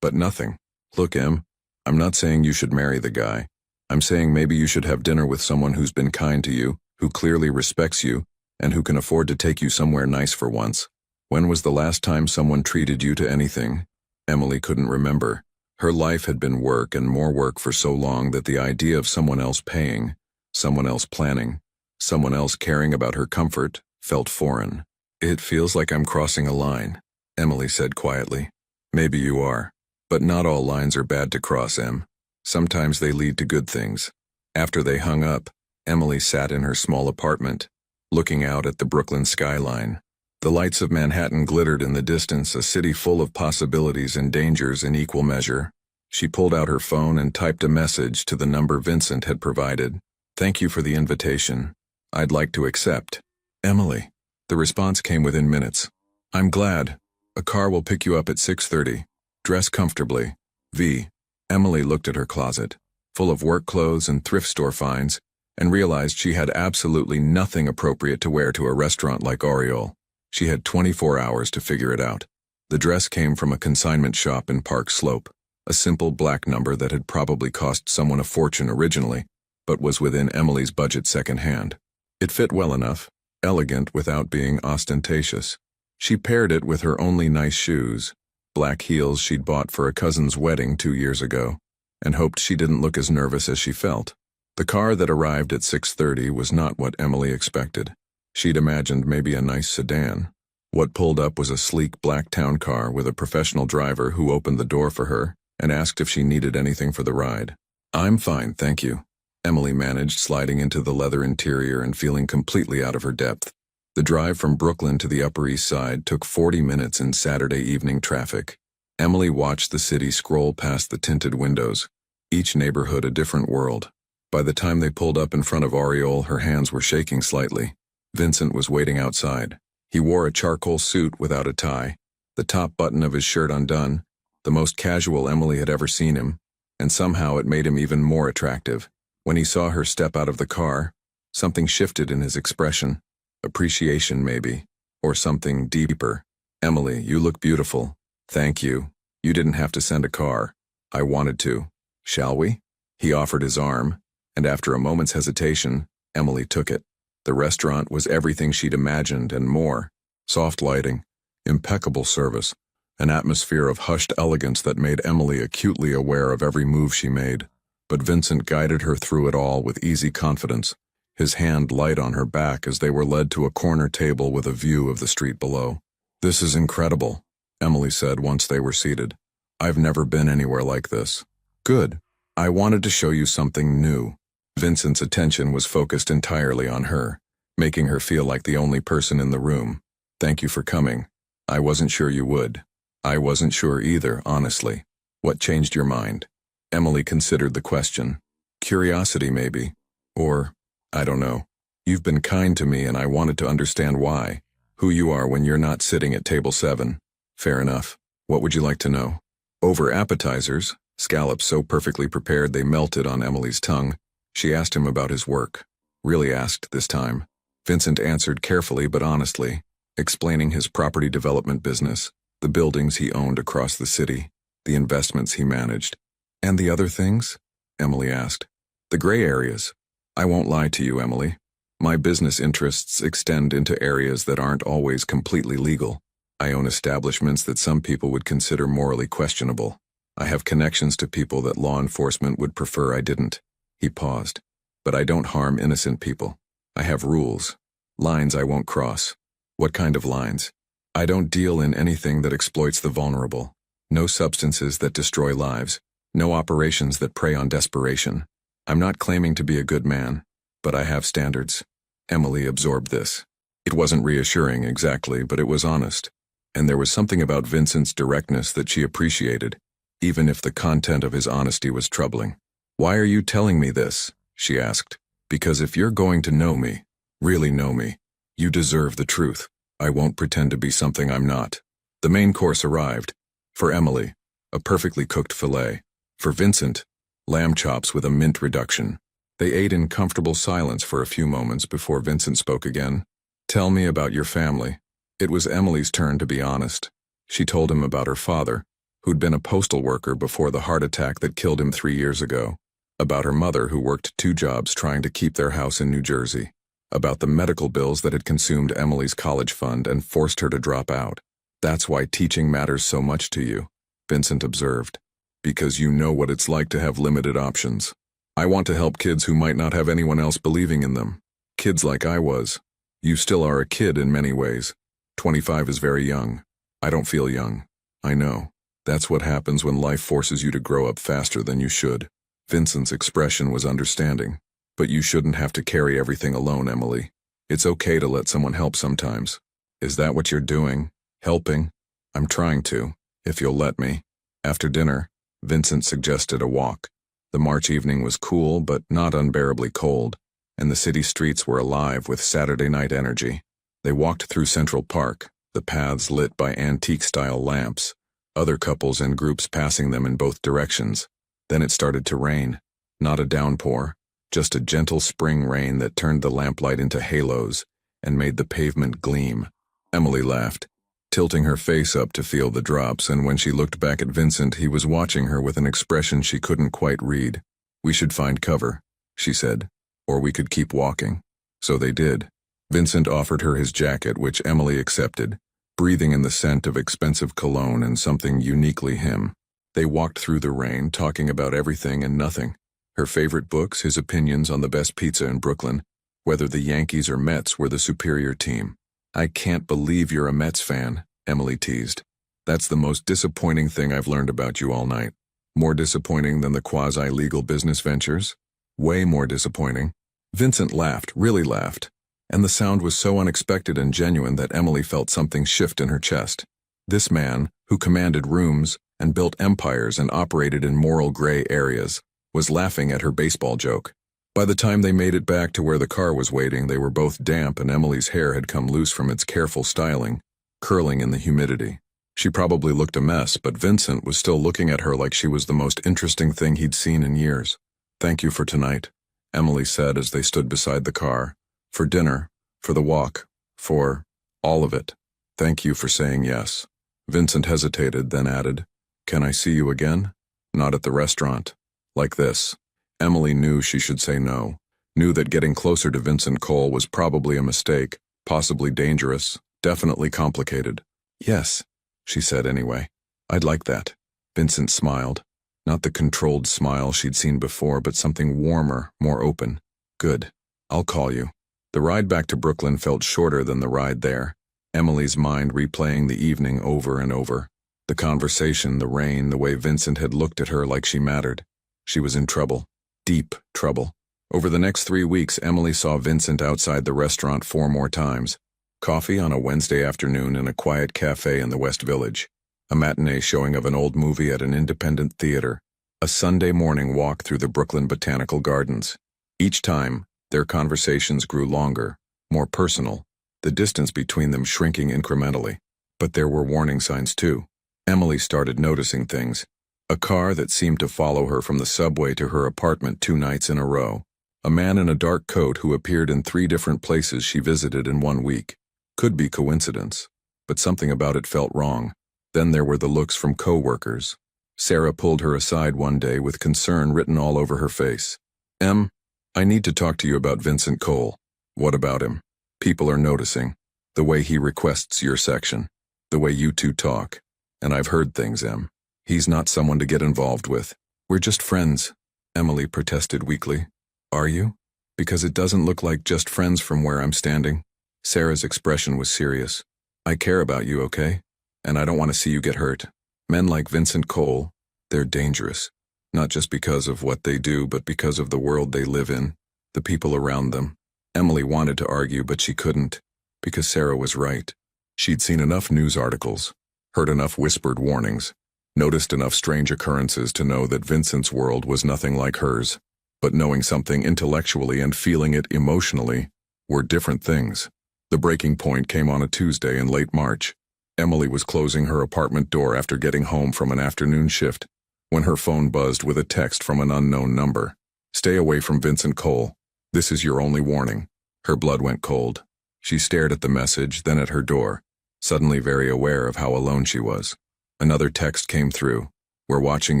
nothing. Look, Em, I'm not saying you should marry the guy. I'm saying maybe you should have dinner with someone who's been kind to you, who clearly respects you, and who can afford to take you somewhere nice for once. When was the last time someone treated you to anything? Emily couldn't remember. Her life had been work and more work for so long that the idea of someone else paying, someone else planning, someone else caring about her comfort felt foreign. It feels like I'm crossing a line, Emily said quietly. Maybe you are. But not all lines are bad to cross, Em. Sometimes they lead to good things. After they hung up, Emily sat in her small apartment, looking out at the Brooklyn skyline. The lights of Manhattan glittered in the distance, a city full of possibilities and dangers in equal measure. She pulled out her phone and typed a message to the number Vincent had provided. Thank you for the invitation. I'd like to accept. Emily. The response came within minutes. I'm glad. A car will pick you up at 6:30. Dress comfortably. V. Emily looked at her closet, full of work clothes and thrift store finds, and realized she had absolutely nothing appropriate to wear to a restaurant like Oriole. She had 24 hours to figure it out. The dress came from a consignment shop in Park Slope, a simple black number that had probably cost someone a fortune originally, but was within Emily's budget secondhand. It fit well enough, elegant without being ostentatious. She paired it with her only nice shoes, black heels she'd bought for a cousin's wedding 2 years ago, and hoped she didn't look as nervous as she felt. The car that arrived at 6:30 was not what Emily expected. She'd imagined maybe a nice sedan. What pulled up was a sleek black town car with a professional driver who opened the door for her and asked if she needed anything for the ride. I'm fine, thank you. Emily managed, sliding into the leather interior and feeling completely out of her depth. The drive from Brooklyn to the Upper East Side took 40 minutes in Saturday evening traffic. Emily watched the city scroll past the tinted windows, each neighborhood a different world. By the time they pulled up in front of Oriole, her hands were shaking slightly. Vincent was waiting outside. He wore a charcoal suit without a tie, the top button of his shirt undone, the most casual Emily had ever seen him, and somehow it made him even more attractive. When he saw her step out of the car, something shifted in his expression. Appreciation, maybe, or something deeper. Emily, you look beautiful. Thank you. You didn't have to send a car. I wanted to. Shall we? He offered his arm, and after a moment's hesitation, Emily took it. The restaurant was everything she'd imagined and more. Soft lighting, impeccable service, an atmosphere of hushed elegance that made Emily acutely aware of every move she made. But Vincent guided her through it all with easy confidence, his hand light on her back as they were led to a corner table with a view of the street below. This is incredible, Emily said once they were seated. I've never been anywhere like this. Good. I wanted to show you something new. Vincent's attention was focused entirely on her, making her feel like the only person in the room. Thank you for coming. I wasn't sure you would. I wasn't sure either, honestly. What changed your mind? Emily considered the question. Curiosity, maybe. Or, I don't know. You've been kind to me and I wanted to understand why. Who you are when you're not sitting at table 7. Fair enough. What would you like to know? Over appetizers, scallops so perfectly prepared they melted on Emily's tongue, she asked him about his work. Really asked this time. Vincent answered carefully but honestly, explaining his property development business, the buildings he owned across the city, the investments he managed. And the other things? Emily asked. The gray areas. I won't lie to you, Emily. My business interests extend into areas that aren't always completely legal. I own establishments that some people would consider morally questionable. I have connections to people that law enforcement would prefer I didn't. He paused. But I don't harm innocent people. I have rules. Lines I won't cross. What kind of lines? I don't deal in anything that exploits the vulnerable. No substances that destroy lives. No operations that prey on desperation. I'm not claiming to be a good man, but I have standards. Emily absorbed this. It wasn't reassuring exactly, but it was honest. And there was something about Vincent's directness that she appreciated, even if the content of his honesty was troubling. Why are you telling me this? She asked. Because if you're going to know me, really know me, you deserve the truth. I won't pretend to be something I'm not. The main course arrived. For Emily, a perfectly cooked fillet. For Vincent, lamb chops with a mint reduction. They ate in comfortable silence for a few moments before Vincent spoke again. "Tell me about your family." It was Emily's turn to be honest. She told him about her father, who'd been a postal worker before the heart attack that killed him 3 years ago, about her mother who worked 2 jobs trying to keep their house in New Jersey, about the medical bills that had consumed Emily's college fund and forced her to drop out. "That's why teaching matters so much to you," Vincent observed. "Because you know what it's like to have limited options. I want to help kids who might not have anyone else believing in them. Kids like I was. You still are a kid in many ways. 25 is very young. I don't feel young. I know. That's what happens when life forces you to grow up faster than you should." Vincent's expression was understanding. "But you shouldn't have to carry everything alone, Emily. It's okay to let someone help sometimes." "Is that what you're doing? Helping?" "I'm trying to, if you'll let me." After dinner, Vincent suggested a walk. The March evening was cool but not unbearably cold, and the city streets were alive with Saturday night energy. They walked through Central Park, the paths lit by antique-style lamps, other couples and groups passing them in both directions. Then it started to rain. Not a downpour, just a gentle spring rain that turned the lamplight into halos and made the pavement gleam. Emily laughed, tilting her face up to feel the drops, and when she looked back at Vincent, he was watching her with an expression she couldn't quite read. "We should find cover," she said, "or we could keep walking." So they did. Vincent offered her his jacket, which Emily accepted, breathing in the scent of expensive cologne and something uniquely him. They walked through the rain, talking about everything and nothing. Her favorite books, his opinions on the best pizza in Brooklyn, whether the Yankees or Mets were the superior team. "I can't believe you're a Mets fan," Emily teased. "That's the most disappointing thing I've learned about you all night." "More disappointing than the quasi-legal business ventures?" "Way more disappointing." Vincent laughed, really laughed, and the sound was so unexpected and genuine that Emily felt something shift in her chest. This man, who commanded rooms and built empires and operated in moral gray areas, was laughing at her baseball joke. By the time they made it back to where the car was waiting, they were both damp and Emily's hair had come loose from its careful styling, curling in the humidity. She probably looked a mess, but Vincent was still looking at her like she was the most interesting thing he'd seen in years. "Thank you for tonight," Emily said as they stood beside the car. "For dinner, for the walk, for all of it. Thank you for saying yes." Vincent hesitated, then added, "Can I see you again?" "Not at the restaurant. Like this." Emily knew she should say no, knew that getting closer to Vincent Cole was probably a mistake, possibly dangerous, definitely complicated. "Yes," she said anyway. "I'd like that." Vincent smiled. Not the controlled smile she'd seen before, but something warmer, more open. "Good. I'll call you." The ride back to Brooklyn felt shorter than the ride there, Emily's mind replaying the evening over and over. The conversation, the rain, the way Vincent had looked at her like she mattered. She was in trouble. Deep trouble. Over the next 3 weeks, Emily saw Vincent outside the restaurant 4 more times. Coffee on a Wednesday afternoon in a quiet cafe in the West Village. A matinee showing of an old movie at an independent theater. A Sunday morning walk through the Brooklyn Botanical Gardens. Each time, their conversations grew longer, more personal, the distance between them shrinking incrementally. But there were warning signs too. Emily started noticing things. A car that seemed to follow her from the subway to her apartment 2 nights in a row. A man in a dark coat who appeared in 3 different places she visited in 1 week. Could be coincidence, but something about it felt wrong. Then there were the looks from co-workers. Sarah pulled her aside one day with concern written all over her face. "Em, I need to talk to you about Vincent Cole." "What about him?" "People are noticing. The way he requests your section. The way you two talk. And I've heard things, Em. He's not someone to get involved with." "We're just friends," Emily protested weakly. "Are you? Because it doesn't look like just friends from where I'm standing." Sarah's expression was serious. "I care about you, okay? And I don't want to see you get hurt. Men like Vincent Cole, they're dangerous. Not just because of what they do, but because of the world they live in, the people around them." Emily wanted to argue, but she couldn't, because Sarah was right. She'd seen enough news articles, heard enough whispered warnings, noticed enough strange occurrences to know that Vincent's world was nothing like hers. But knowing something intellectually and feeling it emotionally were different things. The breaking point came on a Tuesday in late March. Emily was closing her apartment door after getting home from an afternoon shift when her phone buzzed with a text from an unknown number. Stay away from Vincent Cole. This is your only warning. Her blood went cold. She stared at the message, then at her door, suddenly very aware of how alone she was. Another text came through. We're watching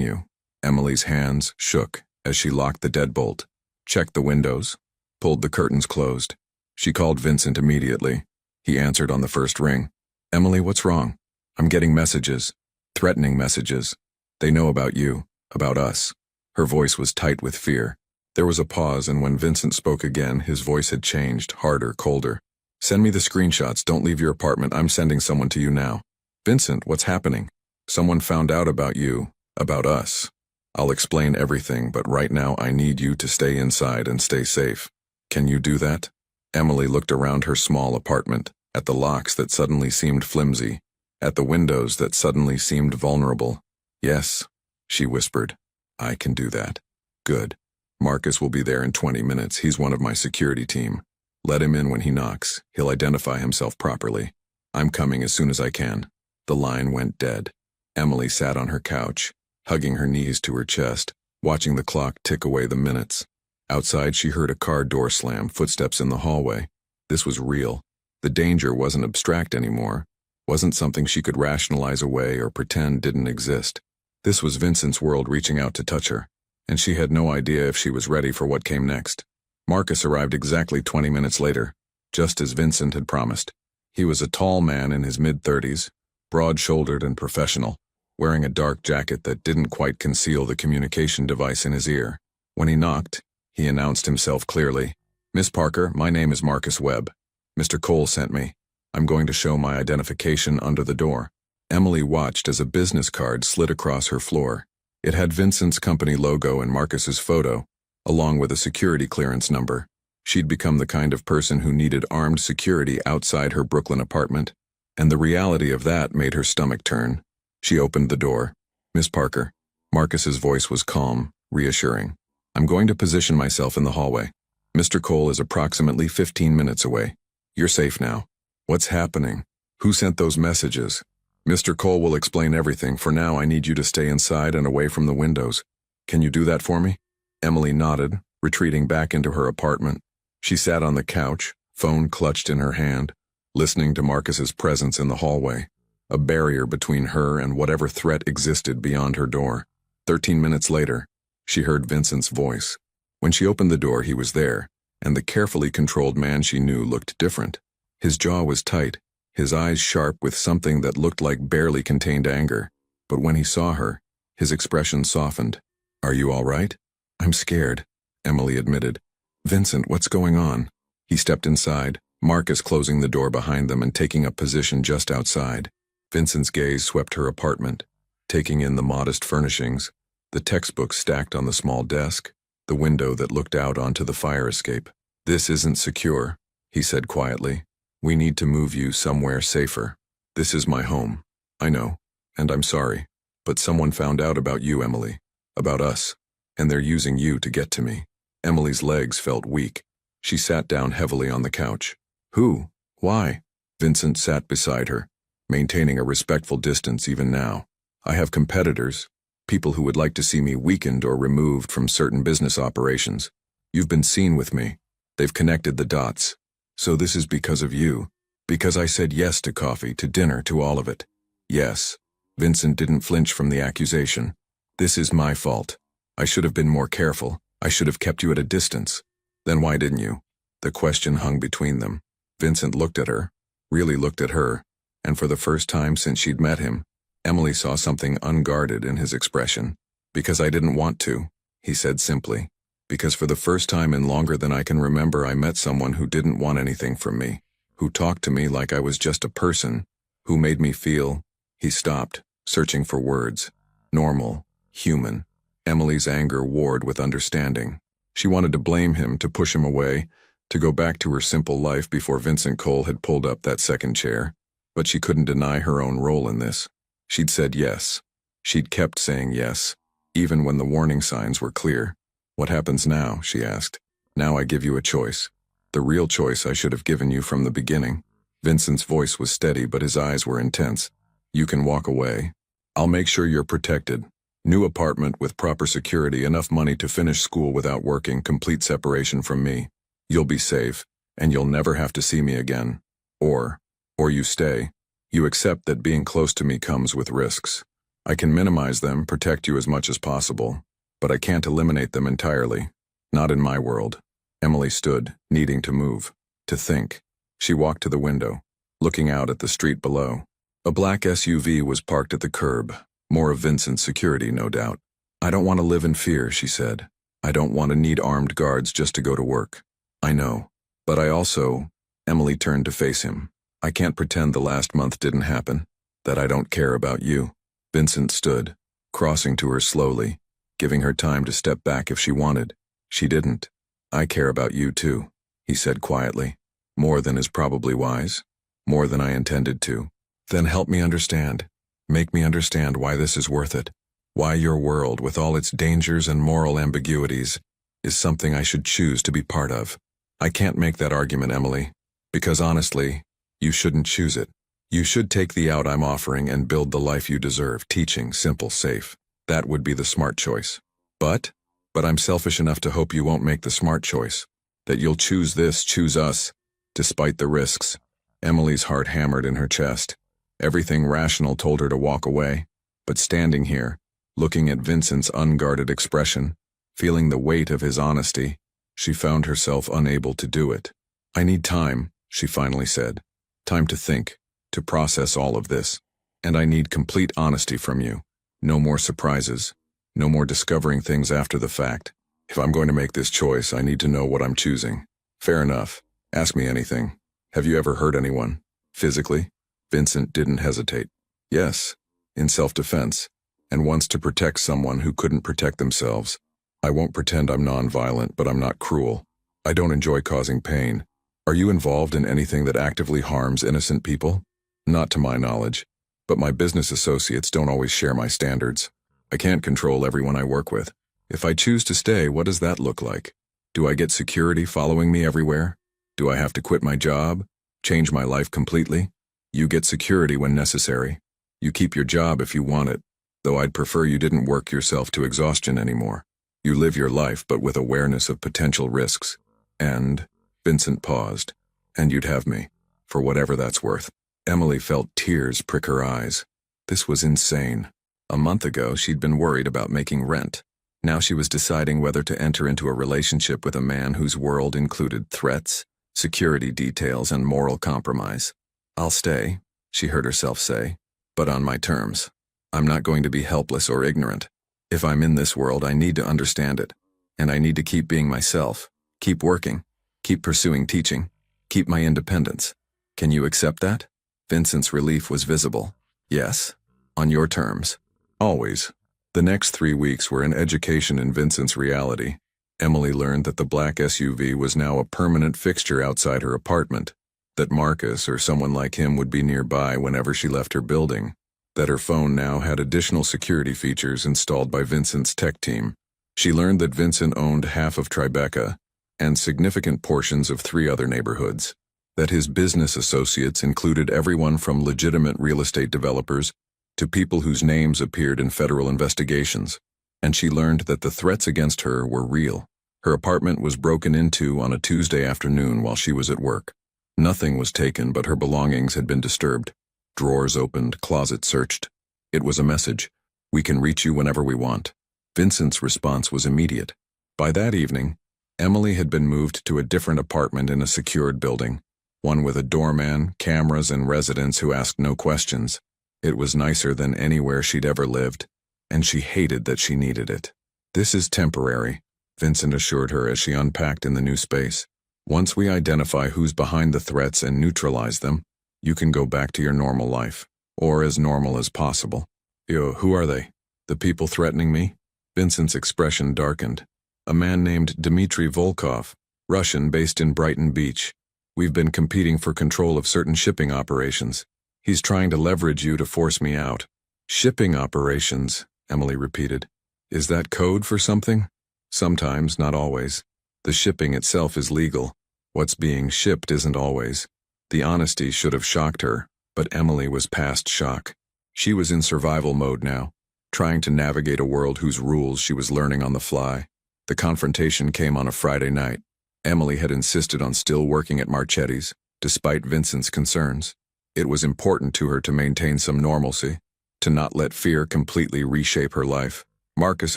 you. Emily's hands shook as she locked the deadbolt, checked the windows, pulled the curtains closed. She called Vincent immediately. He answered on the first ring. Emily, what's wrong? I'm getting messages. Threatening messages. They know about you, about us. Her voice was tight with fear. There was a pause, and when Vincent spoke again, his voice had changed, harder, colder. Send me the screenshots. Don't leave your apartment. I'm sending someone to you now. Vincent, what's happening? Someone found out about you, about us. I'll explain everything, but right now I need you to stay inside and stay safe. Can you do that? Emily looked around her small apartment, at the locks that suddenly seemed flimsy, at the windows that suddenly seemed vulnerable. Yes, she whispered. I can do that. Good. Marcus will be there in 20 minutes. He's one of my security team. Let him in when he knocks. He'll identify himself properly. I'm coming as soon as I can. The line went dead. Emily sat on her couch, hugging her knees to her chest, watching the clock tick away the minutes. Outside, she heard a car door slam, footsteps in the hallway. This was real. The danger wasn't abstract anymore, wasn't something she could rationalize away or pretend didn't exist. This was Vincent's world reaching out to touch her, and she had no idea if she was ready for what came next. Marcus arrived exactly 20 minutes later, just as Vincent had promised. He was a tall man in his mid-30s, broad-shouldered and professional, wearing a dark jacket that didn't quite conceal the communication device in his ear. When he knocked, he announced himself clearly. Miss Parker, my name is Marcus Webb. Mr. Cole sent me. I'm going to show my identification under the door. Emily watched as a business card slid across her floor. It had Vincent's company logo and Marcus's photo, along with a security clearance number. She'd become the kind of person who needed armed security outside her Brooklyn apartment, and the reality of that made her stomach turn. She opened the door. Miss Parker. Marcus's voice was calm, reassuring. I'm going to position myself in the hallway. Mr. Cole is approximately 15 minutes away. You're safe now. What's happening? Who sent those messages? Mr. Cole will explain everything. For now, I need you to stay inside and away from the windows. Can you do that for me? Emily nodded, retreating back into her apartment. She sat on the couch, phone clutched in her hand, listening to Marcus's presence in the hallway, a barrier between her and whatever threat existed beyond her door. 13 minutes later, she heard Vincent's voice. When she opened the door, he was there, and the carefully controlled man she knew looked different. His jaw was tight, his eyes sharp with something that looked like barely contained anger. But when he saw her, his expression softened. Are you all right? I'm scared, Emily admitted. Vincent, what's going on? He stepped inside, Marcus closing the door behind them and taking up position just outside. Vincent's gaze swept her apartment, taking in the modest furnishings, the textbooks stacked on the small desk, the window that looked out onto the fire escape. This isn't secure, he said quietly. We need to move you somewhere safer. This is my home. I know, and I'm sorry, but someone found out about you, Emily, about us, and they're using you to get to me. Emily's legs felt weak. She sat down heavily on the couch. Who? Why? Vincent sat beside her, maintaining a respectful distance even now. I have competitors, people who would like to see me weakened or removed from certain business operations. You've been seen with me. They've connected the dots. So this is because of you. Because I said yes to coffee, to dinner, to all of it. Yes. Vincent didn't flinch from the accusation. This is my fault. I should have been more careful. I should have kept you at a distance. Then why didn't you? The question hung between them. Vincent looked at her, really looked at her, and for the first time since she'd met him, Emily saw something unguarded in his expression. Because I didn't want to, he said simply. Because for the first time in longer than I can remember, I met someone who didn't want anything from me, who talked to me like I was just a person, who made me feel. He stopped, searching for words. Normal, human. Emily's anger warred with understanding. She wanted to blame him, to push him away, to go back to her simple life before Vincent Cole had pulled up that second chair. But she couldn't deny her own role in this. She'd said yes. She'd kept saying yes, even when the warning signs were clear. What happens now? She asked. Now I give you a choice. The real choice I should have given you from the beginning. Vincent's voice was steady, but his eyes were intense. You can walk away. I'll make sure you're protected. New apartment with proper security, enough money to finish school without working, complete separation from me. You'll be safe, and you'll never have to see me again. Or you stay. You accept that being close to me comes with risks. I can minimize them, protect you as much as possible, but I can't eliminate them entirely. Not in my world. Emily stood, needing to move, to think. She walked to the window, looking out at the street below. A black SUV was parked at the curb, more of Vincent's security, no doubt. I don't want to live in fear, she said. I don't want to need armed guards just to go to work. I know, but I also... Emily turned to face him. I can't pretend the last month didn't happen, that I don't care about you. Vincent stood, crossing to her slowly, giving her time to step back if she wanted. She didn't. I care about you too, he said quietly. More than is probably wise. More than I intended to. Then help me understand. Make me understand why this is worth it. Why your world, with all its dangers and moral ambiguities, is something I should choose to be part of. I can't make that argument, Emily, because honestly, you shouldn't choose it. You should take the out I'm offering and build the life you deserve, teaching, simple, safe. That would be the smart choice. But I'm selfish enough to hope you won't make the smart choice. That you'll choose this, choose us, despite the risks. Emily's heart hammered in her chest. Everything rational told her to walk away, but standing here, looking at Vincent's unguarded expression, feeling the weight of his honesty, she found herself unable to do it. I need time, she finally said. Time to think, to process all of this. And I need complete honesty from you. No more surprises. No more discovering things after the fact. If I'm going to make this choice, I need to know what I'm choosing. Fair enough. Ask me anything. Have you ever hurt anyone? Physically? Vincent didn't hesitate. Yes, in self-defense, and once to protect someone who couldn't protect themselves. I won't pretend I'm non-violent, but I'm not cruel. I don't enjoy causing pain. Are you involved in anything that actively harms innocent people? Not to my knowledge, but my business associates don't always share my standards. I can't control everyone I work with. If I choose to stay, what does that look like? Do I get security following me everywhere? Do I have to quit my job? Change my life completely? You get security when necessary. You keep your job if you want it, though I'd prefer you didn't work yourself to exhaustion anymore. You live your life but with awareness of potential risks. And, Vincent paused, and you'd have me, for whatever that's worth. Emily felt tears prick her eyes. This was insane. A month ago, she'd been worried about making rent. Now she was deciding whether to enter into a relationship with a man whose world included threats, security details, and moral compromise. I'll stay, she heard herself say, but on my terms. I'm not going to be helpless or ignorant. If I'm in this world, I need to understand it. And I need to keep being myself, keep working, keep pursuing teaching, keep my independence. Can you accept that? Vincent's relief was visible. Yes, on your terms. Always. The next 3 weeks were an education in Vincent's reality. Emily learned that the black SUV was now a permanent fixture outside her apartment, that Marcus or someone like him would be nearby whenever she left her building, that her phone now had additional security features installed by Vincent's tech team. She learned that Vincent owned half of Tribeca and significant portions of 3 other neighborhoods, that his business associates included everyone from legitimate real estate developers to people whose names appeared in federal investigations, and she learned that the threats against her were real. Her apartment was broken into on a Tuesday afternoon while she was at work. Nothing was taken, but her belongings had been disturbed. Drawers opened, closets searched. It was a message. We can reach you whenever we want. Vincent's response was immediate. By that evening, Emily had been moved to a different apartment in a secured building, one with a doorman, cameras, and residents who asked no questions. It was nicer than anywhere she'd ever lived, and she hated that she needed it. This is temporary, Vincent assured her as she unpacked in the new space. Once we identify who's behind the threats and neutralize them, you can go back to your normal life, or as normal as possible. Who are they? The people threatening me? Vincent's expression darkened. A man named Dmitry Volkov, Russian based in Brighton Beach. We've been competing for control of certain shipping operations. He's trying to leverage you to force me out. Shipping operations, Emily repeated. Is that code for something? Sometimes, not always. The shipping itself is legal. What's being shipped isn't always. The honesty should have shocked her, but Emily was past shock. She was in survival mode now. trying to navigate a world whose rules she was learning on the fly. The confrontation came on a Friday night. Emily had insisted on still working at Marchetti's, despite Vincent's concerns. It was important to her to maintain some normalcy, to not let fear completely reshape her life. Marcus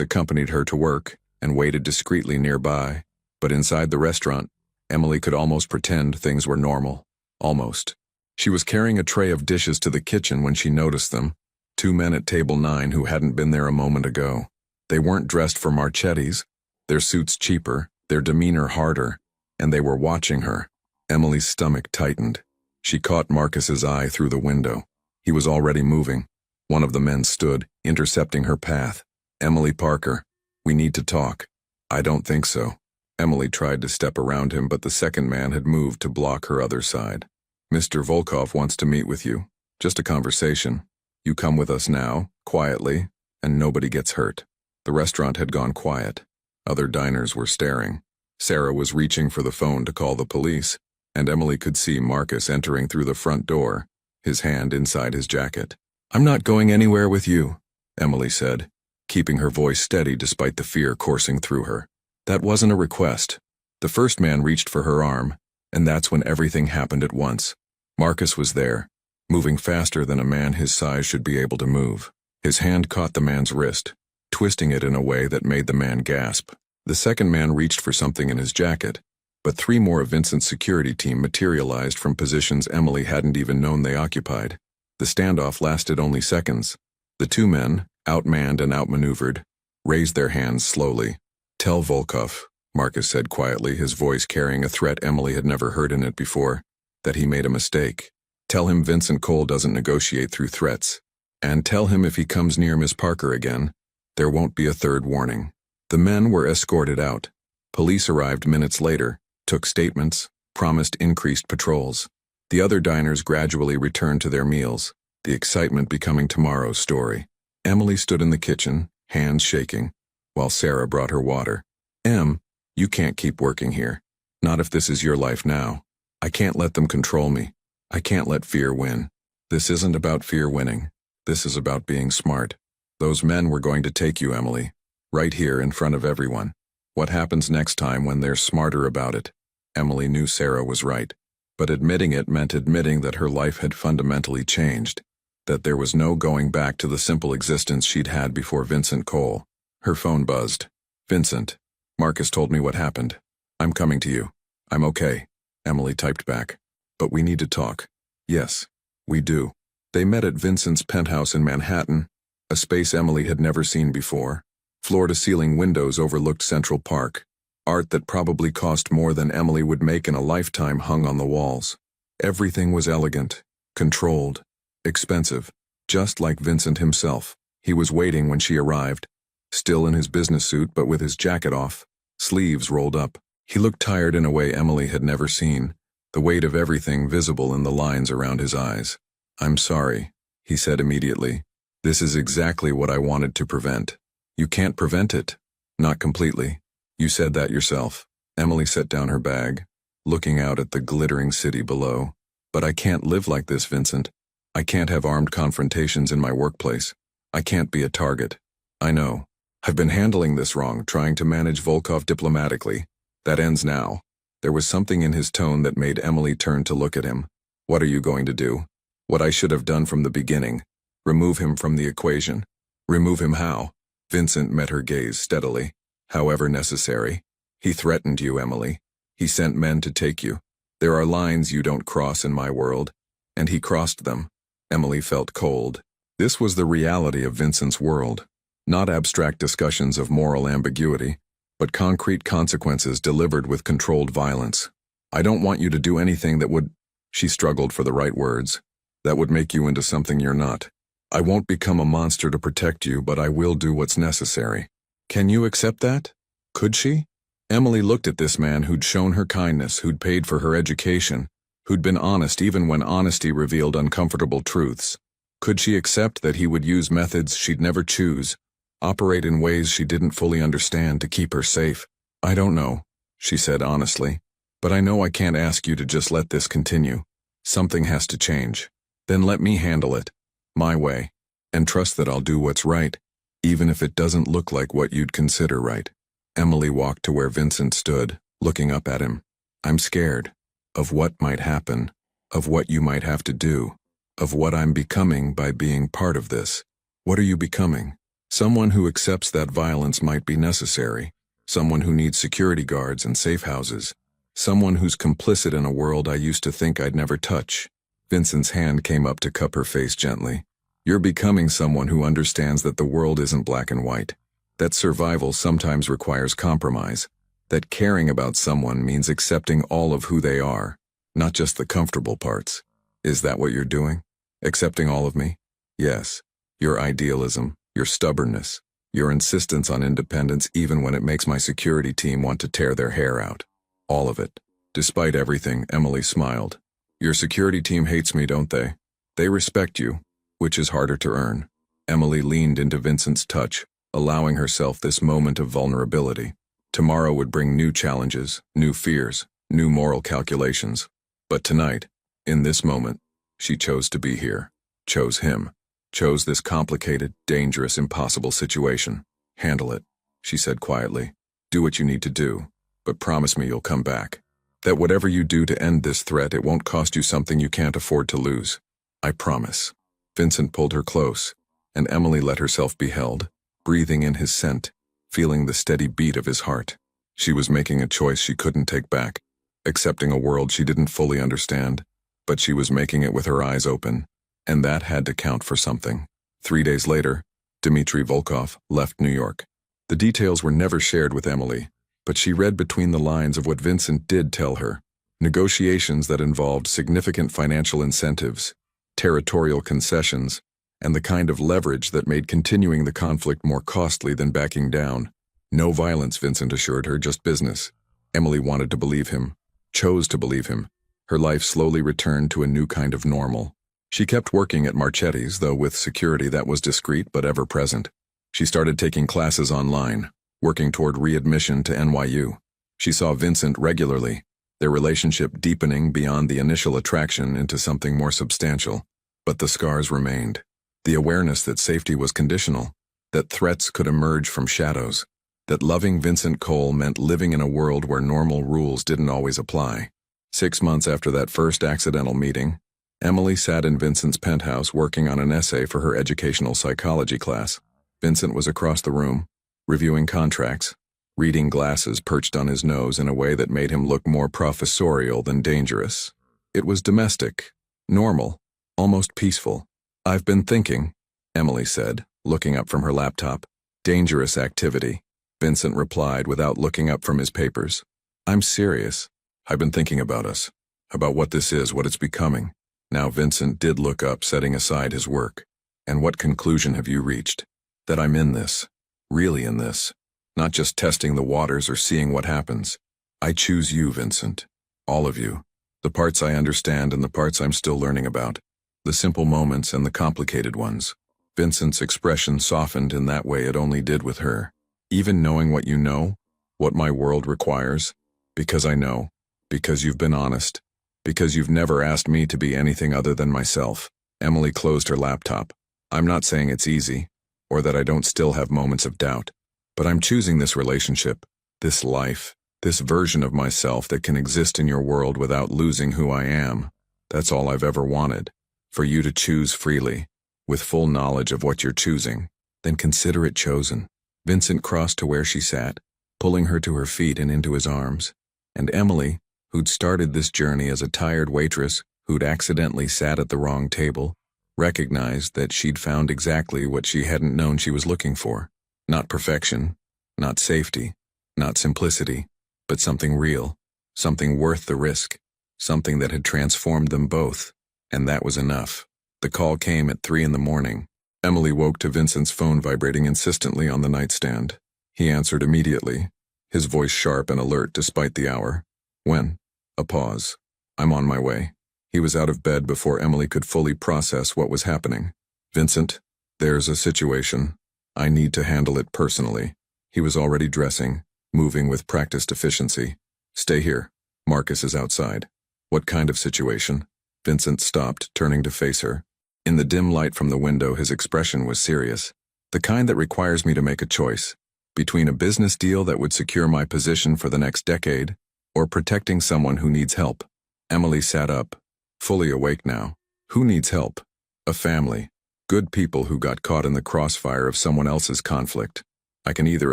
accompanied her to work and waited discreetly nearby, but inside the restaurant, Emily could almost pretend things were normal. Almost. She was carrying a tray of dishes to the kitchen when she noticed them. 2 men at table 9 who hadn't been there a moment ago. They weren't dressed for Marchetti's, their suits cheaper, their demeanor harder, and they were watching her. Emily's stomach tightened. She caught Marcus's eye through the window. He was already moving. One of the men stood, intercepting her path. "Emily Parker, we need to talk." "I don't think so." Emily tried to step around him, but the second man had moved to block her other side. "Mr. Volkov wants to meet with you. Just a conversation. You come with us now, quietly, and nobody gets hurt." The restaurant had gone quiet. Other diners were staring. Sarah was reaching for the phone to call the police, and Emily could see Marcus entering through the front door, his hand inside his jacket. "I'm not going anywhere with you," Emily said, keeping her voice steady despite the fear coursing through her. That wasn't a request. The first man reached for her arm, and that's when everything happened at once. Marcus was there, moving faster than a man his size should be able to move. His hand caught the man's wrist, twisting it in a way that made the man gasp. The second man reached for something in his jacket, but 3 more of Vincent's security team materialized from positions Emily hadn't even known they occupied. The standoff lasted only seconds. The 2 men, outmanned and outmaneuvered, raised their hands slowly. "Tell Volkov," Marcus said quietly, his voice carrying a threat Emily had never heard in it before, "that he made a mistake. Tell him Vincent Cole doesn't negotiate through threats. And tell him if he comes near Miss Parker again, there won't be a third warning." The men were escorted out. Police arrived minutes later, took statements, promised increased patrols. The other diners gradually returned to their meals, the excitement becoming tomorrow's story. Emily stood in the kitchen, hands shaking, while Sarah brought her water. "Em, you can't keep working here. Not if this is your life now. I can't let them control me. I can't let fear win. This isn't about fear winning. This is about being smart. Those men were going to take you, Emily. Right here in front of everyone. What happens next time when they're smarter about it?" Emily knew Sarah was right, but admitting it meant admitting that her life had fundamentally changed, that there was no going back to the simple existence she'd had before Vincent Cole. Her phone buzzed. "Vincent, Marcus told me what happened. I'm coming to you. I'm okay," Emily typed back. "But we need to talk." "Yes, we do." They met at Vincent's penthouse in Manhattan, a space Emily had never seen before. Floor-to-ceiling windows overlooked Central Park. Art that probably cost more than Emily would make in a lifetime hung on the walls. Everything was elegant, controlled, expensive, just like Vincent himself. He was waiting when she arrived, still in his business suit but with his jacket off, sleeves rolled up. He looked tired in a way Emily had never seen, the weight of everything visible in the lines around his eyes. "I'm sorry," he said immediately. "This is exactly what I wanted to prevent." "You can't prevent it." "Not completely. You said that yourself." Emily set down her bag, looking out at the glittering city below. "But I can't live like this, Vincent. I can't have armed confrontations in my workplace. I can't be a target. I know. I've been handling this wrong, trying to manage Volkov diplomatically. That ends now." There was something in his tone that made Emily turn to look at him. "What are you going to do?" "What I should have done from the beginning. Remove him from the equation." "Remove him how?" Vincent met her gaze steadily. "However necessary. He threatened you, Emily. He sent men to take you. There are lines you don't cross in my world, and he crossed them." Emily felt cold. This was the reality of Vincent's world. Not abstract discussions of moral ambiguity, but concrete consequences delivered with controlled violence. "I don't want you to do anything that would," she struggled for the right words, "that would make you into something you're not. I won't become a monster to protect you, but I will do what's necessary." Can you accept that? Could she? Emily looked at this man who'd shown her kindness, who'd paid for her education, who'd been honest even when honesty revealed uncomfortable truths. Could she accept that he would use methods she'd never choose, operate in ways she didn't fully understand to keep her safe? "I don't know," she said honestly, "but I know I can't ask you to just let this continue. Something has to change. Then let me handle it, my way, and trust that I'll do what's right." even if it doesn't look like what you'd consider right. Emily walked to where Vincent stood, looking up at him. I'm scared. Of what might happen. Of what you might have to do. Of what I'm becoming by being part of this. What are you becoming? Someone who accepts that violence might be necessary. Someone who needs security guards and safe houses. Someone who's complicit in a world I used to think I'd never touch. Vincent's hand came up to cup her face gently. You're becoming someone who understands that the world isn't black and white. That survival sometimes requires compromise. That caring about someone means accepting all of who they are, not just the comfortable parts. Is that what you're doing? Accepting all of me? Yes. Your idealism, your stubbornness, your insistence on independence even when it makes my security team want to tear their hair out. All of it. Despite everything, Emily smiled. Your security team hates me, don't they? They respect you, which is harder to earn. Emily leaned into Vincent's touch, allowing herself this moment of vulnerability. Tomorrow would bring new challenges, new fears, new moral calculations. But tonight, in this moment, she chose to be here. Chose him. Chose this complicated, dangerous, impossible situation. Handle it, she said quietly. Do what you need to do, but promise me you'll come back. That whatever you do to end this threat, it won't cost you something you can't afford to lose. I promise. Vincent pulled her close, and Emily let herself be held, breathing in his scent, feeling the steady beat of his heart. She was making a choice she couldn't take back, accepting a world she didn't fully understand, but she was making it with her eyes open, and that had to count for something. 3 days later, Dmitry Volkov left New York. The details were never shared with Emily, but she read between the lines of what Vincent did tell her. Negotiations that involved significant financial incentives, territorial concessions, and the kind of leverage that made continuing the conflict more costly than backing down. No violence, Vincent assured her, just business. Emily wanted to believe him, chose to believe him. Her life slowly returned to a new kind of normal. She kept working at Marchetti's, though with security that was discreet but ever-present. She started taking classes online, working toward readmission to NYU. She saw Vincent regularly, their relationship deepening beyond the initial attraction into something more substantial. But the scars remained. The awareness that safety was conditional, that threats could emerge from shadows, that loving Vincent Cole meant living in a world where normal rules didn't always apply. 6 months after that first accidental meeting, Emily sat in Vincent's penthouse working on an essay for her educational psychology class. Vincent was across the room, reviewing contracts, reading glasses perched on his nose in a way that made him look more professorial than dangerous. It was domestic, normal, almost peaceful. I've been thinking, Emily said, looking up from her laptop. Dangerous activity, Vincent replied without looking up from his papers. I'm serious. I've been thinking about us, about what this is, what it's becoming. Now Vincent did look up, setting aside his work. And what conclusion have you reached? That I'm in this, really in this, not just testing the waters or seeing what happens. I choose you, Vincent. All of you. The parts I understand and the parts I'm still learning about. The simple moments and the complicated ones. Vincent's expression softened in that way it only did with her. Even knowing what you know, what my world requires, because I know, because you've been honest, because you've never asked me to be anything other than myself. Emily closed her laptop. I'm not saying it's easy, or that I don't still have moments of doubt, but I'm choosing this relationship, this life, this version of myself that can exist in your world without losing who I am. That's all I've ever wanted. For you to choose freely, with full knowledge of what you're choosing, then consider it chosen. Vincent crossed to where she sat, pulling her to her feet and into his arms. And Emily, who'd started this journey as a tired waitress who'd accidentally sat at the wrong table, recognized that she'd found exactly what she hadn't known she was looking for. Not perfection, not safety, not simplicity, but something real, something worth the risk, something that had transformed them both. And that was enough. The call came at 3 a.m. Emily woke to Vincent's phone vibrating insistently on the nightstand. He answered immediately, his voice sharp and alert despite the hour. When? A pause. I'm on my way. He was out of bed before Emily could fully process what was happening. Vincent, there's a situation. I need to handle it personally. He was already dressing, moving with practiced efficiency. Stay here. Marcus is outside. What kind of situation? Vincent stopped, turning to face her. In the dim light from the window, his expression was serious. The kind that requires me to make a choice between a business deal that would secure my position for the next decade or protecting someone who needs help. Emily sat up, fully awake now. Who needs help? A family. Good people who got caught in the crossfire of someone else's conflict. I can either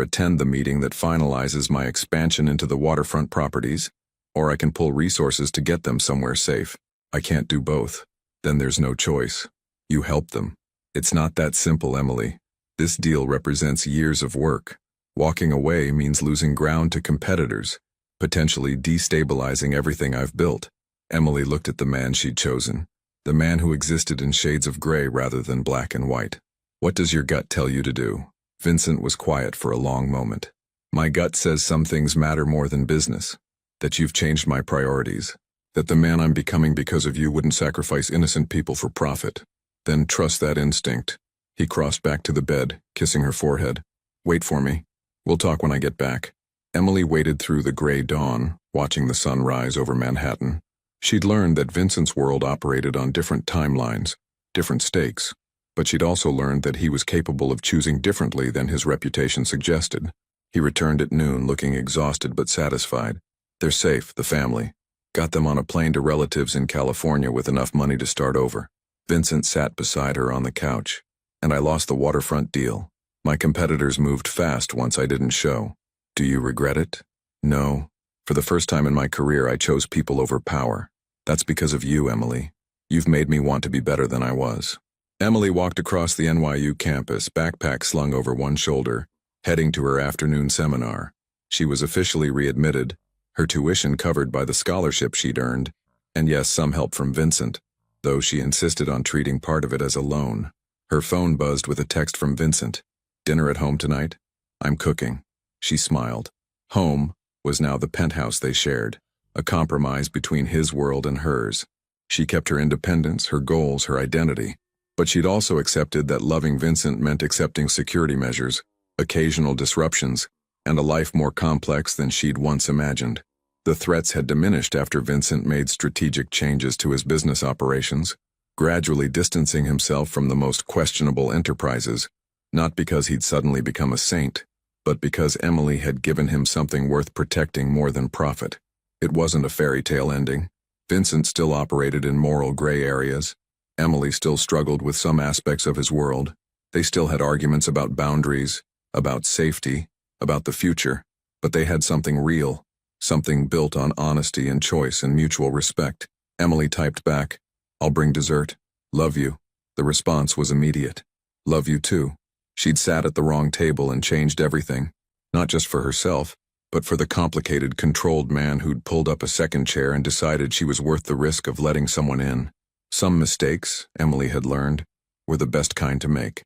attend the meeting that finalizes my expansion into the waterfront properties, or I can pull resources to get them somewhere safe. I can't do both. Then there's no choice. You help them. It's not that simple, Emily. This deal represents years of work. Walking away means losing ground to competitors, potentially destabilizing everything I've built. Emily looked at the man she'd chosen, the man who existed in shades of gray rather than black and white. What does your gut tell you to do? Vincent was quiet for a long moment. My gut says some things matter more than business, that you've changed my priorities, that the man I'm becoming because of you wouldn't sacrifice innocent people for profit. Then trust that instinct. He crossed back to the bed, kissing her forehead. Wait for me. We'll talk when I get back. Emily waited through the gray dawn, watching the sun rise over Manhattan. She'd learned that Vincent's world operated on different timelines, different stakes, but she'd also learned that he was capable of choosing differently than his reputation suggested. He returned at noon, looking exhausted but satisfied. They're safe, the family. Got them on a plane to relatives in California with enough money to start over. Vincent sat beside her on the couch. And I lost the waterfront deal. My competitors moved fast once I didn't show. Do you regret it? No. For the first time in my career, I chose people over power. That's because of you, Emily. You've made me want to be better than I was. Emily walked across the NYU campus, backpack slung over one shoulder, heading to her afternoon seminar. She was officially readmitted, her tuition covered by the scholarship she'd earned, and yes, some help from Vincent, though she insisted on treating part of it as a loan. Her phone buzzed with a text from Vincent. Dinner at home tonight? I'm cooking. She smiled. Home was now the penthouse they shared, a compromise between his world and hers. She kept her independence, her goals, her identity. But she'd also accepted that loving Vincent meant accepting security measures, occasional disruptions, and a life more complex than she'd once imagined. The threats had diminished after Vincent made strategic changes to his business operations, gradually distancing himself from the most questionable enterprises, not because he'd suddenly become a saint, but because Emily had given him something worth protecting more than profit. It wasn't a fairy tale ending. Vincent still operated in moral gray areas. Emily still struggled with some aspects of his world. They still had arguments about boundaries, about safety, about the future, but they had something real, something built on honesty and choice and mutual respect. Emily typed back, I'll bring dessert. Love you. The response was immediate. Love you too. She'd sat at the wrong table and changed everything, not just for herself, but for the complicated, controlled man who'd pulled up a second chair and decided she was worth the risk of letting someone in. Some mistakes, Emily had learned, were the best kind to make.